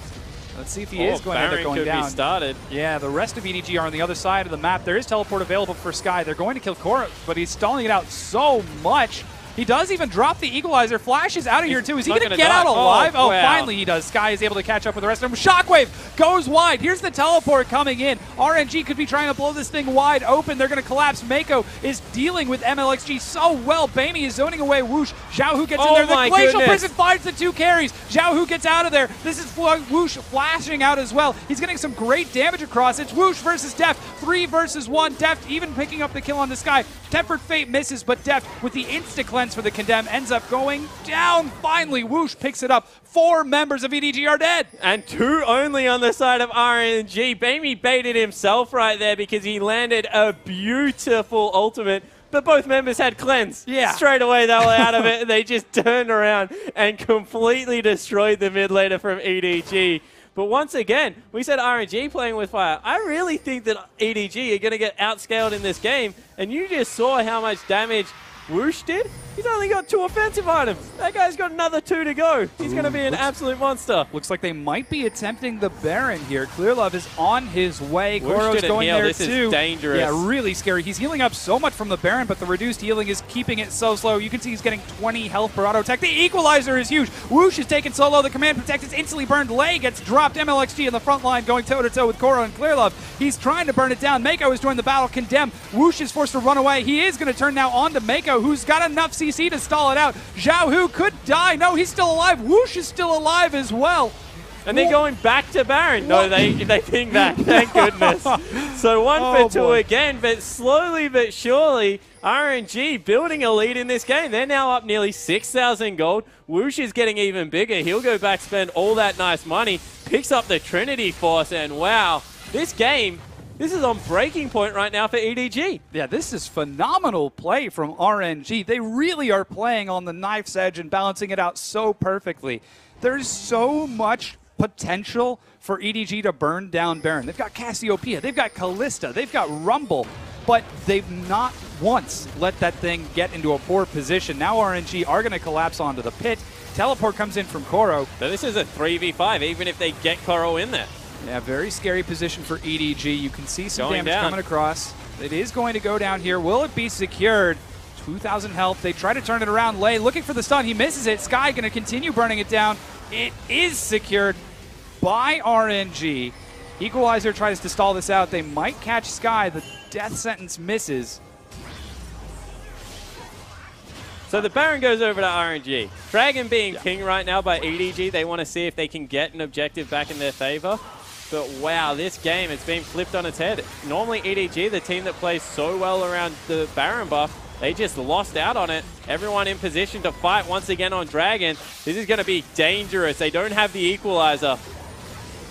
Let's see if he is going to end up going down. Be started. Yeah, the rest of EDG are on the other side of the map. There is teleport available for Sky. They're going to kill Koro, but he's stalling it out so much. He does even drop the equalizer. Flash is out of here, too. Is he going to get out alive? Oh, wow. Finally he does. Sky is able to catch up with the rest of them. Shockwave goes wide. Here's the teleport coming in. RNG could be trying to blow this thing wide open. They're going to collapse. Mako is dealing with MLXG so well. Bamey is zoning away Whoosh. Xiaohu gets in there. The Glacial Prison finds the 2 carries. Xiaohu gets out of there. This is Whoosh flashing out as well. He's getting some great damage across. It's Whoosh versus Deft. 3 versus 1. Deft even picking up the kill on the Sky. Tempered Fate misses, but Deft with the insta-cleanse for the Condemn ends up going down. Finally, Whoosh picks it up. 4 members of EDG are dead. And 2 only on the side of RNG. Bamey baited himself right there because he landed a beautiful ultimate. But both members had cleanse. Yeah. Straight away they were out of it. And they just turned around and completely destroyed the mid laner from EDG. But once again, we said RNG playing with fire. I really think that EDG are going to get outscaled in this game. And you just saw how much damage Whoosh did. He's only got 2 offensive items. That guy's got another 2 to go. He's going to be an absolute monster. Looks like they might be attempting the Baron here. Clearlove is on his way. Koro's going there this too. Is dangerous. Yeah, really scary. He's healing up so much from the Baron, but the reduced healing is keeping it so slow. You can see he's getting 20 health per auto attack. The equalizer is huge. Whoosh is taken solo. The command protect is instantly burned. Lei gets dropped. MLXG in the front line going toe-to-toe with Koro and Clearlove. He's trying to burn it down. Mako is joined the battle. Condemn. Whoosh is forced to run away. He is going to turn now on to Mako, who's got enough CC to stall it out. Xiaohu could die. No, he's still alive. Whoosh is still alive as well. And they're going back to Baron. No, they ping back. Thank goodness. So 1 for 2 again, but slowly but surely, RNG building a lead in this game. They're now up nearly 6,000 gold. Whoosh is getting even bigger. He'll go back, spend all that nice money, picks up the Trinity Force, and wow, this game, this is on breaking point right now for EDG. Yeah, this is phenomenal play from RNG. They really are playing on the knife's edge and balancing it out so perfectly. There's so much potential for EDG to burn down Baron. They've got Cassiopeia, they've got Callista, they've got Rumble, but they've not once let that thing get into a poor position. Now RNG are going to collapse onto the pit. Teleport comes in from Koro. But this is a 3v5, even if they get Koro in there. Yeah, very scary position for EDG. You can see some damage down. coming across. It is going to go down here. Will it be secured? 2,000 health. They try to turn it around. Lei looking for the stun. He misses it. Sky going to continue burning it down. It is secured by RNG. Equalizer tries to stall this out. They might catch Sky. The death sentence misses. So the Baron goes over to RNG. Dragon being pinged right now by EDG. They want to see if they can get an objective back in their favor. But wow, this game, it's been flipped on its head. Normally EDG, the team that plays so well around the Baron buff, they just lost out on it. Everyone in position to fight once again on Dragon. This is going to be dangerous. They don't have the equalizer.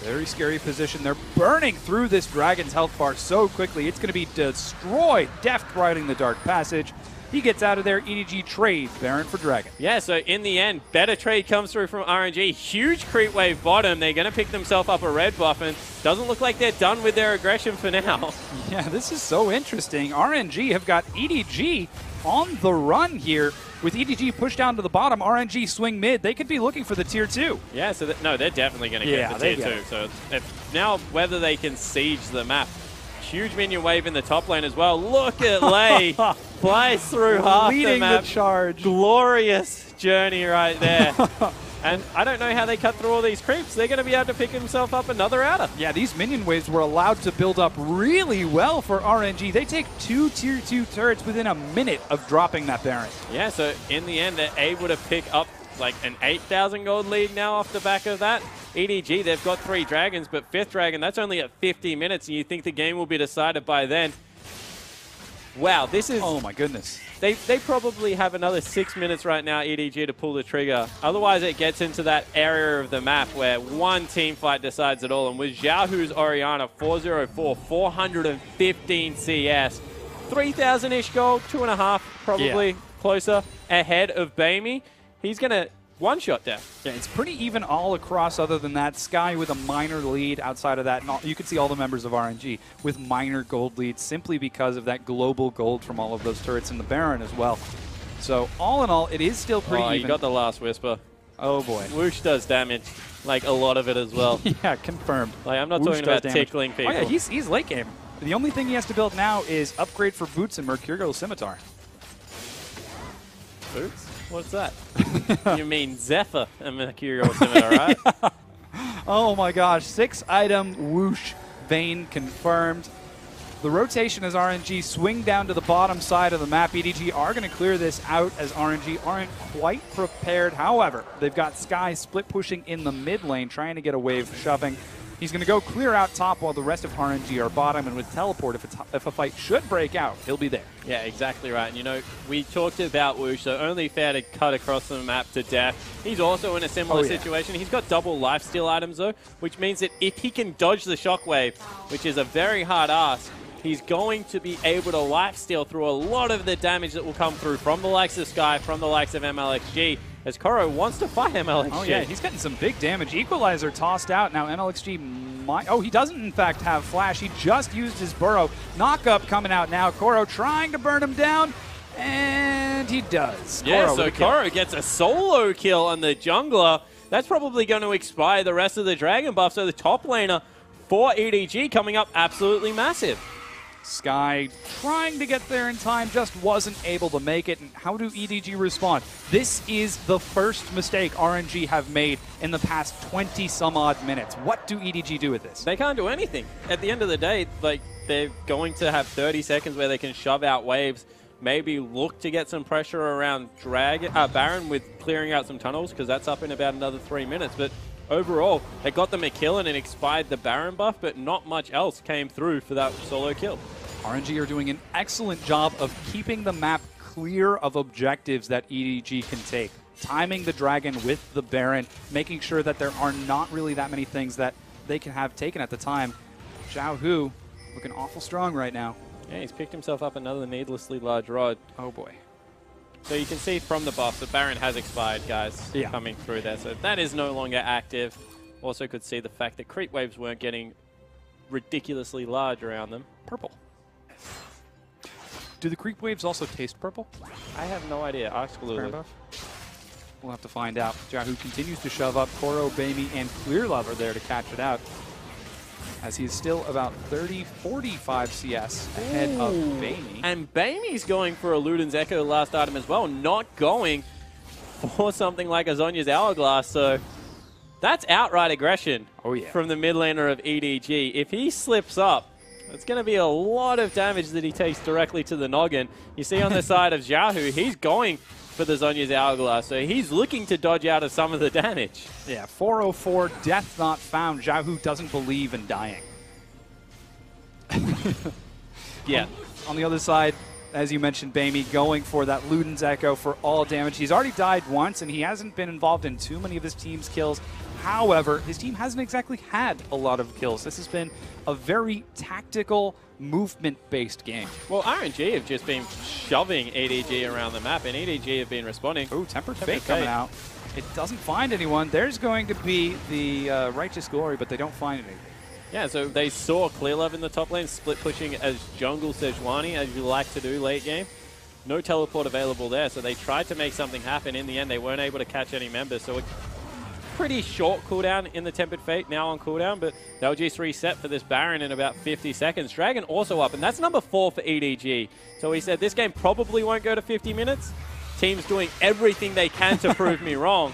Very scary position. They're burning through this Dragon's health bar so quickly. It's going to be destroyed. Deft riding the Dark Passage. He gets out of there. EDG trade Baron for Dragon. Yeah, so in the end, better trade comes through from RNG. Huge creep wave bottom. They're going to pick themselves up a red buff, and doesn't look like they're done with their aggression for now. Yeah, this is so interesting. RNG have got EDG on the run here. With EDG pushed down to the bottom, RNG swing mid. They could be looking for the tier 2. Yeah, so no, they're definitely going to get the tier 2. So now whether they can siege the map. Huge minion wave in the top lane as well. Look at Lei. Flies through half the map. The charge. Glorious journey right there. And I don't know how they cut through all these creeps. They're going to be able to pick himself up another outer. Yeah, these minion waves were allowed to build up really well for RNG. They take 2 tier 2 turrets within a minute of dropping that Baron. Yeah, so in the end, they're able to pick up like an 8,000 gold lead now off the back of that. EDG, they've got 3 dragons, but 5th dragon, that's only at 50 minutes, and you think the game will be decided by then. Wow, this is... Oh my goodness. They probably have another 6 minutes right now, EDG, to pull the trigger. Otherwise, it gets into that area of the map where one team fight decides it all. And with Xiaohu's Orianna, 404, 415 CS, 3,000-ish gold, 2.5 probably closer ahead of Bamey. He's going to one-shot down. Yeah, it's pretty even all across other than that. Sky with a minor lead outside of that. And you can see all the members of RNG with minor gold leads simply because of that global gold from all of those turrets in the Baron as well. So all in all, it is still pretty even. You got the last Whisper. Oh, boy. Whoosh does damage, like a lot of it as well. Yeah, confirmed. Like, I'm not Whoosh talking about damage. tickling people. Oh, yeah, he's late game. The only thing he has to build now is upgrade for boots and Mercurial Scimitar. Boots? What's that? You mean Zephyr and Mercurial Scimitar, right? Yeah. Oh my gosh, 6-item whoosh Vayne confirmed. The rotation as RNG swing down to the bottom side of the map. EDG are going to clear this out as RNG aren't quite prepared. However, they've got Sky split pushing in the mid lane, trying to get a wave shoving. He's going to go clear out top while the rest of RNG are bottom, and with Teleport, if a fight should break out, he'll be there. Yeah, exactly right. And, you know, we talked about Whoosh, so only fair to cut across the map to death. He's also in a similar situation. He's got double lifesteal items, though, which means that if he can dodge the shockwave, which is a very hard ask, he's going to be able to lifesteal through a lot of the damage that will come through from the likes of Sky, from the likes of MLXG, as Koro wants to fight MLXG. Oh, yeah, he's getting some big damage. Equalizer tossed out. Now MLXG might... Oh, he doesn't, in fact, have Flash. He just used his Burrow. Knock-up coming out now. Koro trying to burn him down, and he does. Yeah, Koro so Koro gets a solo kill on the jungler. That's probably going to expire the rest of the Dragon buff, so the top laner for EDG coming up absolutely massive. Sky trying to get there in time, just wasn't able to make it. And how do EDG respond? This is the first mistake RNG have made in the past 20-some-odd minutes. What do EDG do with this? They can't do anything. At the end of the day, like, they're going to have 30 seconds where they can shove out waves, maybe look to get some pressure around Baron with clearing out some tunnels, because that's up in about another 3 minutes. But overall, they got them a kill and it expired the Baron buff, but not much else came through for that solo kill. RNG are doing an excellent job of keeping the map clear of objectives that EDG can take. Timing the Dragon with the Baron, making sure that there are not really that many things that they can have taken at the time. Xiaohu looking awful strong right now. Yeah, he's picked himself up another needlessly large rod. Oh boy. So you can see from the buff, the Baron has expired, guys, coming through there. So that is no longer active. Also could see the fact that creep waves weren't getting ridiculously large around them. Purple. Do the creep waves also taste purple? I have no idea. Ask Lulu. We'll have to find out. Xiaohu continues to shove up. Koro, Bamey, and Clearlove are there to catch it out, as he's still about 30-45 CS ahead of Bamey. And Bamey's going for a Luden's Echo last item as well, not going for something like a Zhonya's Hourglass. So that's outright aggression from the mid laner of EDG. If he slips up, it's going to be a lot of damage that he takes directly to the noggin. You see on the side of Xiaohu, he's going for the Zhonya's Hourglass, so he's looking to dodge out of some of the damage. Yeah, 404, death not found. Xiaohu doesn't believe in dying. Yeah. On the other side, as you mentioned, Bamey going for that Luden's Echo for all damage. He's already died once, and he hasn't been involved in too many of his team's kills. However, his team hasn't exactly had a lot of kills. This has been a very tactical, movement-based game. Well, RNG have just been shoving EDG around the map, and EDG have been responding. Ooh, Tempered Fate coming out. It doesn't find anyone. There's going to be the Righteous Glory, but they don't find anything. Yeah, so they saw Clearlove in the top lane, split pushing as jungle Sejuani, as you like to do late game. No teleport available there, so they tried to make something happen. In the end, they weren't able to catch any members, so pretty short cooldown in the Tempered Fate, now on cooldown, but they'll just reset for this Baron in about 50 seconds. Dragon also up, and that's number 4 for EDG. So he said this game probably won't go to 50 minutes. Team's doing everything they can to prove me wrong.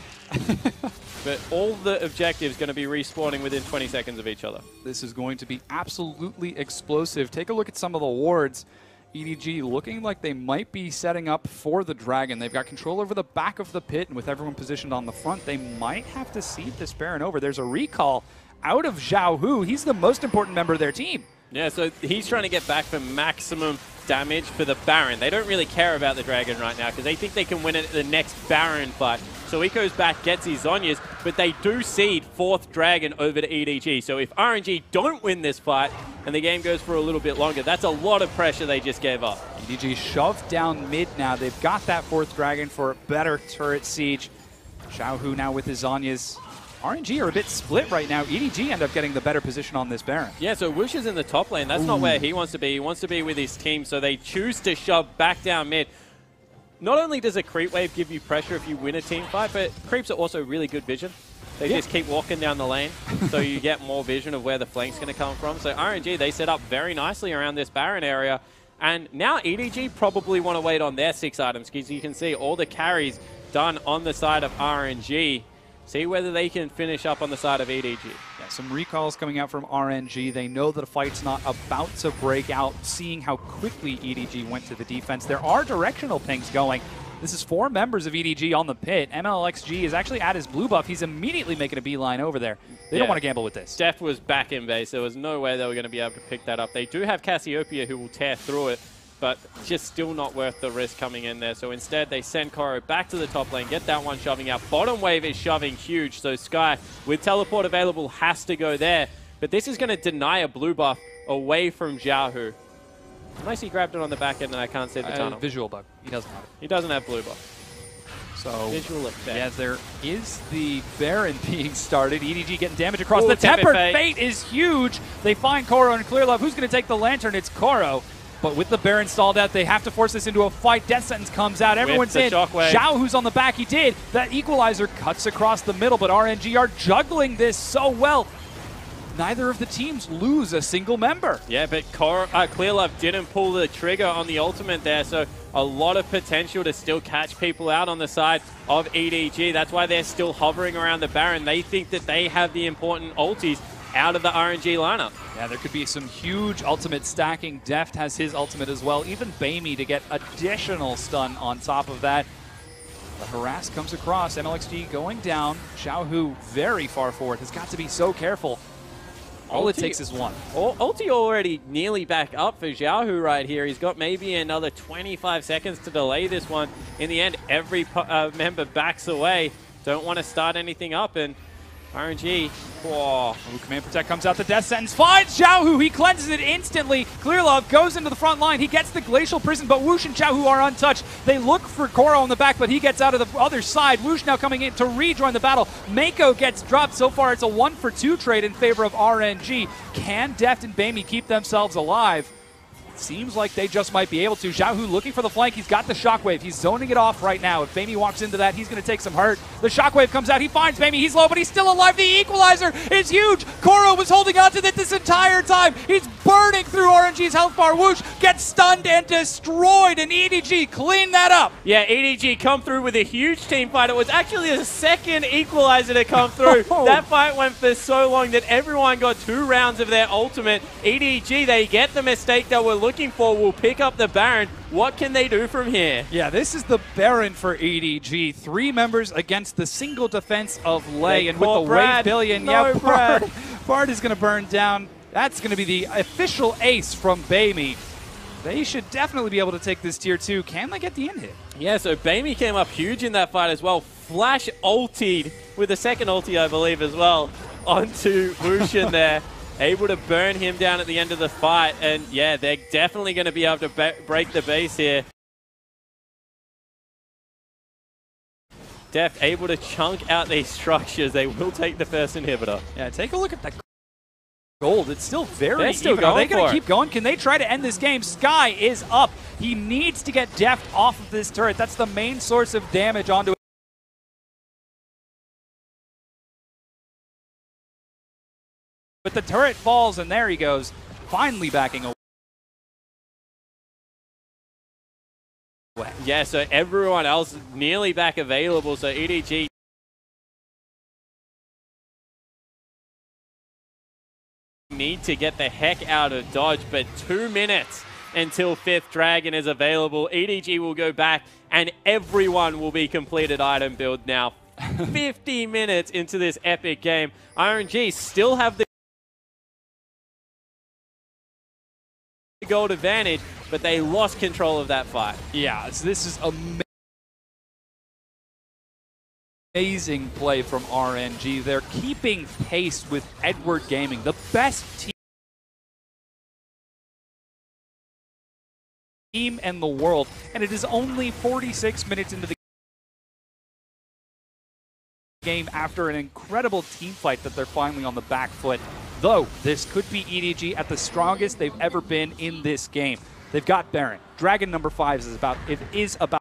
But all the objectives going to be respawning within 20 seconds of each other. This is going to be absolutely explosive. Take a look at some of the wards. EDG looking like they might be setting up for the Dragon. They've got control over the back of the pit, and with everyone positioned on the front, they might have to cede this Baron over. There's a recall out of Xiaohu. He's the most important member of their team. Yeah, so he's trying to get back for maximum damage for the Baron. They don't really care about the Dragon right now because they think they can win it at the next Baron fight. So he goes back, gets his Zhonya's, but they do cede 4th Dragon over to EDG. So if RNG don't win this fight and the game goes for a little bit longer, that's a lot of pressure they just gave up. EDG shoved down mid now. They've got that 4th Dragon for a better turret siege. Xiaohu now with his Zhonya's. RNG are a bit split right now. EDG end up getting the better position on this Baron. Yeah, so Woosh is in the top lane. That's not where he wants to be. He wants to be with his team, so they choose to shove back down mid. Not only does a creep wave give you pressure if you win a team fight, but creeps are also really good vision. They just keep walking down the lane, so you get more vision of where the flank's going to come from. So RNG, they set up very nicely around this Baron area. And now EDG probably want to wait on their 6 items, because you can see all the carries done on the side of RNG. See whether they can finish up on the side of EDG. Yeah, some recalls coming out from RNG. They know that a fight's not about to break out, seeing how quickly EDG went to the defense. There are directional pings going. This is 4 members of EDG on the pit. MLXG is actually at his blue buff. He's immediately making a beeline over there. They don't want to gamble with this. Def was back in base. There was no way they were going to be able to pick that up. They do have Cassiopeia who will tear through it, but just still not worth the risk coming in there. So instead, they send Koro back to the top lane, get that one shoving out. Bottom wave is shoving huge, so Sky, with teleport available, has to go there. But this is going to deny a blue buff away from Xiaohu. Unless he grabbed it on the back end and I can't see the tunnel. Visual bug. He doesn't have it. He doesn't have blue buff. So, visual effect. Yeah, there is the Baron being started. EDG getting damage across. The Tempered Fate is huge. They find Koro and Clear Love. Who's going to take the Lantern? It's Koro. But with the Baron stalled out, they have to force this into a fight. Death Sentence comes out. Everyone's in. Xiao, who's on the back, he did. That Equalizer cuts across the middle, but RNG are juggling this so well. Neither of the teams lose a single member. Yeah, but Clear Love didn't pull the trigger on the ultimate there, so a lot of potential to still catch people out on the side of EDG. That's why they're still hovering around the Baron. They think that they have the important ultis out of the RNG lineup. Yeah, there could be some huge ultimate stacking. Deft has his ultimate as well. Even Bamey to get additional stun on top of that. The harass comes across. MLXG going down. Xiaohu very far forward. Has got to be so careful. All it takes is one. Ulti already nearly back up for Xiaohu right here. He's got maybe another 25 seconds to delay this one. In the end, every member backs away. Don't want to start anything up, and RNG. Whoa. Command Protect comes out. The Death Sentence finds Xiaohu. He cleanses it instantly. Clear Love goes into the front line. He gets the Glacial Prison, but Woosh and Xiaohu are untouched. They look for Koro on the back, but he gets out of the other side. Woosh now coming in to rejoin the battle. Mako gets dropped. So far, it's a 1-for-2 trade in favor of RNG. Can Deft and Bamey keep themselves alive? Seems like they just might be able to. Xiaohu looking for the flank. He's got the Shockwave. He's zoning it off right now. If Bamey walks into that, he's going to take some hurt. The Shockwave comes out. He finds Bamey. He's low, but he's still alive. The Equalizer is huge. Koro was holding on to it this entire time. He's burning through RNG's health bar. Woosh gets stunned and destroyed, and EDG clean that up. Yeah, EDG come through with a huge team fight. It was actually the second Equalizer to come through. That fight went for so long that everyone got 2 rounds of their ultimate. EDG, they get the mistake that we're looking for, will pick up the Baron. What can they do from here? Yeah, this is the Baron for EDG. 3 members against the single defense of Lei, and with the Wave Billion, Bard is going to burn down. That's going to be the official ace from Bamey. They should definitely be able to take this tier 2. Can they get the in hit? Yeah, so Bamey came up huge in that fight as well. Flash ultied with a second ulti, I believe, as well, onto Wushin there. Able to burn him down at the end of the fight. And yeah, they're definitely going to be able to break the base here. Deft able to chunk out these structures. They will take the first inhibitor. Yeah, take a look at that gold. It's still very They're still even. going. Are they going to keep going? Can they try to end this game? Sky is up. He needs to get Deft off of this turret. That's the main source of damage onto it. But the turret falls, and there he goes, finally backing away. Yeah, so everyone else nearly back available, so EDG need to get the heck out of Dodge, but 2 minutes until 5th Dragon is available. EDG will go back, and everyone will be completed item build now. 50 minutes into this epic game. RNG still have the gold advantage, but they lost control of that fight. Yeah, so this is amazing play from RNG. They're keeping pace with Edward Gaming, the best team in the world, and it is only 46 minutes into the game after an incredible team fight that they're finally on the back foot. Though, this could be EDG at the strongest they've ever been in this game. They've got Baron. Dragon number 5 is about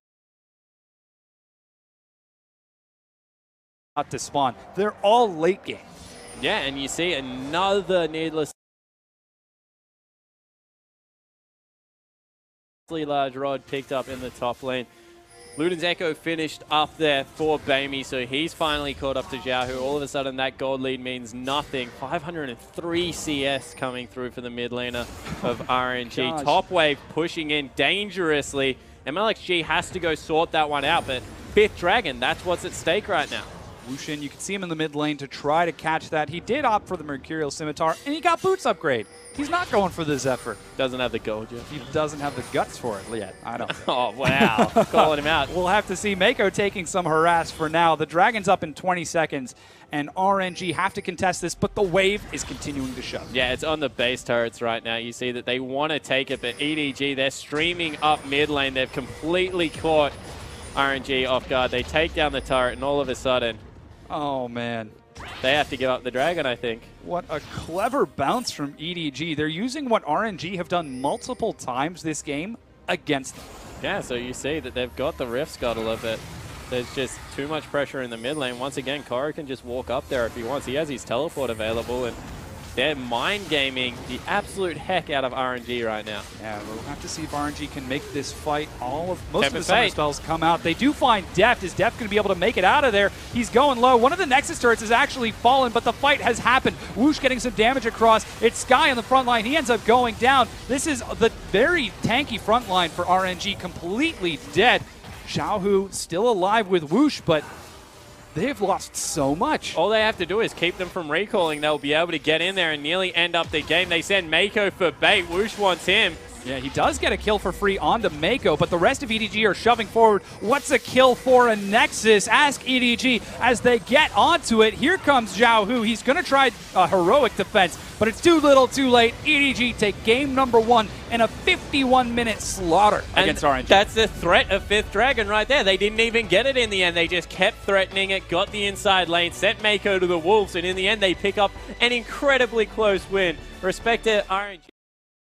to spawn. They're all late game. Yeah, and you see another needlessly large rod picked up in the top lane. Luden's Echo finished up there for Bamey, so he's finally caught up to Zhao, who all of a sudden that gold lead means nothing. 503 CS coming through for the mid laner of RNG. Gosh. Top wave pushing in dangerously. MLXG has to go sort that one out, but 5th Dragon, that's what's at stake right now. Wushin, you can see him in the mid lane to try to catch that. He did opt for the Mercurial Scimitar, and he got Boots upgrade. He's not going for the Zephyr. Doesn't have the gold yet. He doesn't have the guts for it yet. I don't think. Oh, wow. Calling him out. We'll have to see. Mako taking some harass for now. The Dragon's up in 20 seconds, and RNG have to contest this, but the wave is continuing to shove. Yeah, it's on the base turrets right now. You see that they want to take it, but EDG, they're streaming up mid lane. They've completely caught RNG off guard. They take down the turret, and all of a sudden, oh, man. they have to give up the Dragon, I think. What a clever bounce from EDG. They're using what RNG have done multiple times this game against them. Yeah, so you see that they've got the Rift Scuttle of it. There's just too much pressure in the mid lane. Once again, Koro can just walk up there if he wants. He has his teleport available, and they're mind gaming the absolute heck out of RNG right now. Yeah, we'll have to see if RNG can make this fight. Most of the Fate. summer spells come out. They do find Deft. Is Deft going to be able to make it out of there? He's going low. One of the Nexus turrets has actually fallen, but the fight has happened. Whoosh getting some damage across. It's Sky on the front line. He ends up going down. This is the very tanky front line for RNG, completely dead. Xiaohu still alive with Whoosh, but they've lost so much. All they have to do is keep them from recalling. They'll be able to get in there and nearly end up the game. They send Mako for bait. Whoosh wants him. Yeah, he does get a kill for free onto Mako, but the rest of EDG are shoving forward. What's a kill for a Nexus? Ask EDG as they get onto it. Here comes Zhao Hu. He's going to try a heroic defense, but it's too little too late. EDG take game number 1 in a 51-minute slaughter against RNG. That's the threat of 5th Dragon right there. They didn't even get it in the end. They just kept threatening it, got the inside lane, sent Mako to the Wolves, and in the end they pick up an incredibly close win. Respect to RNG.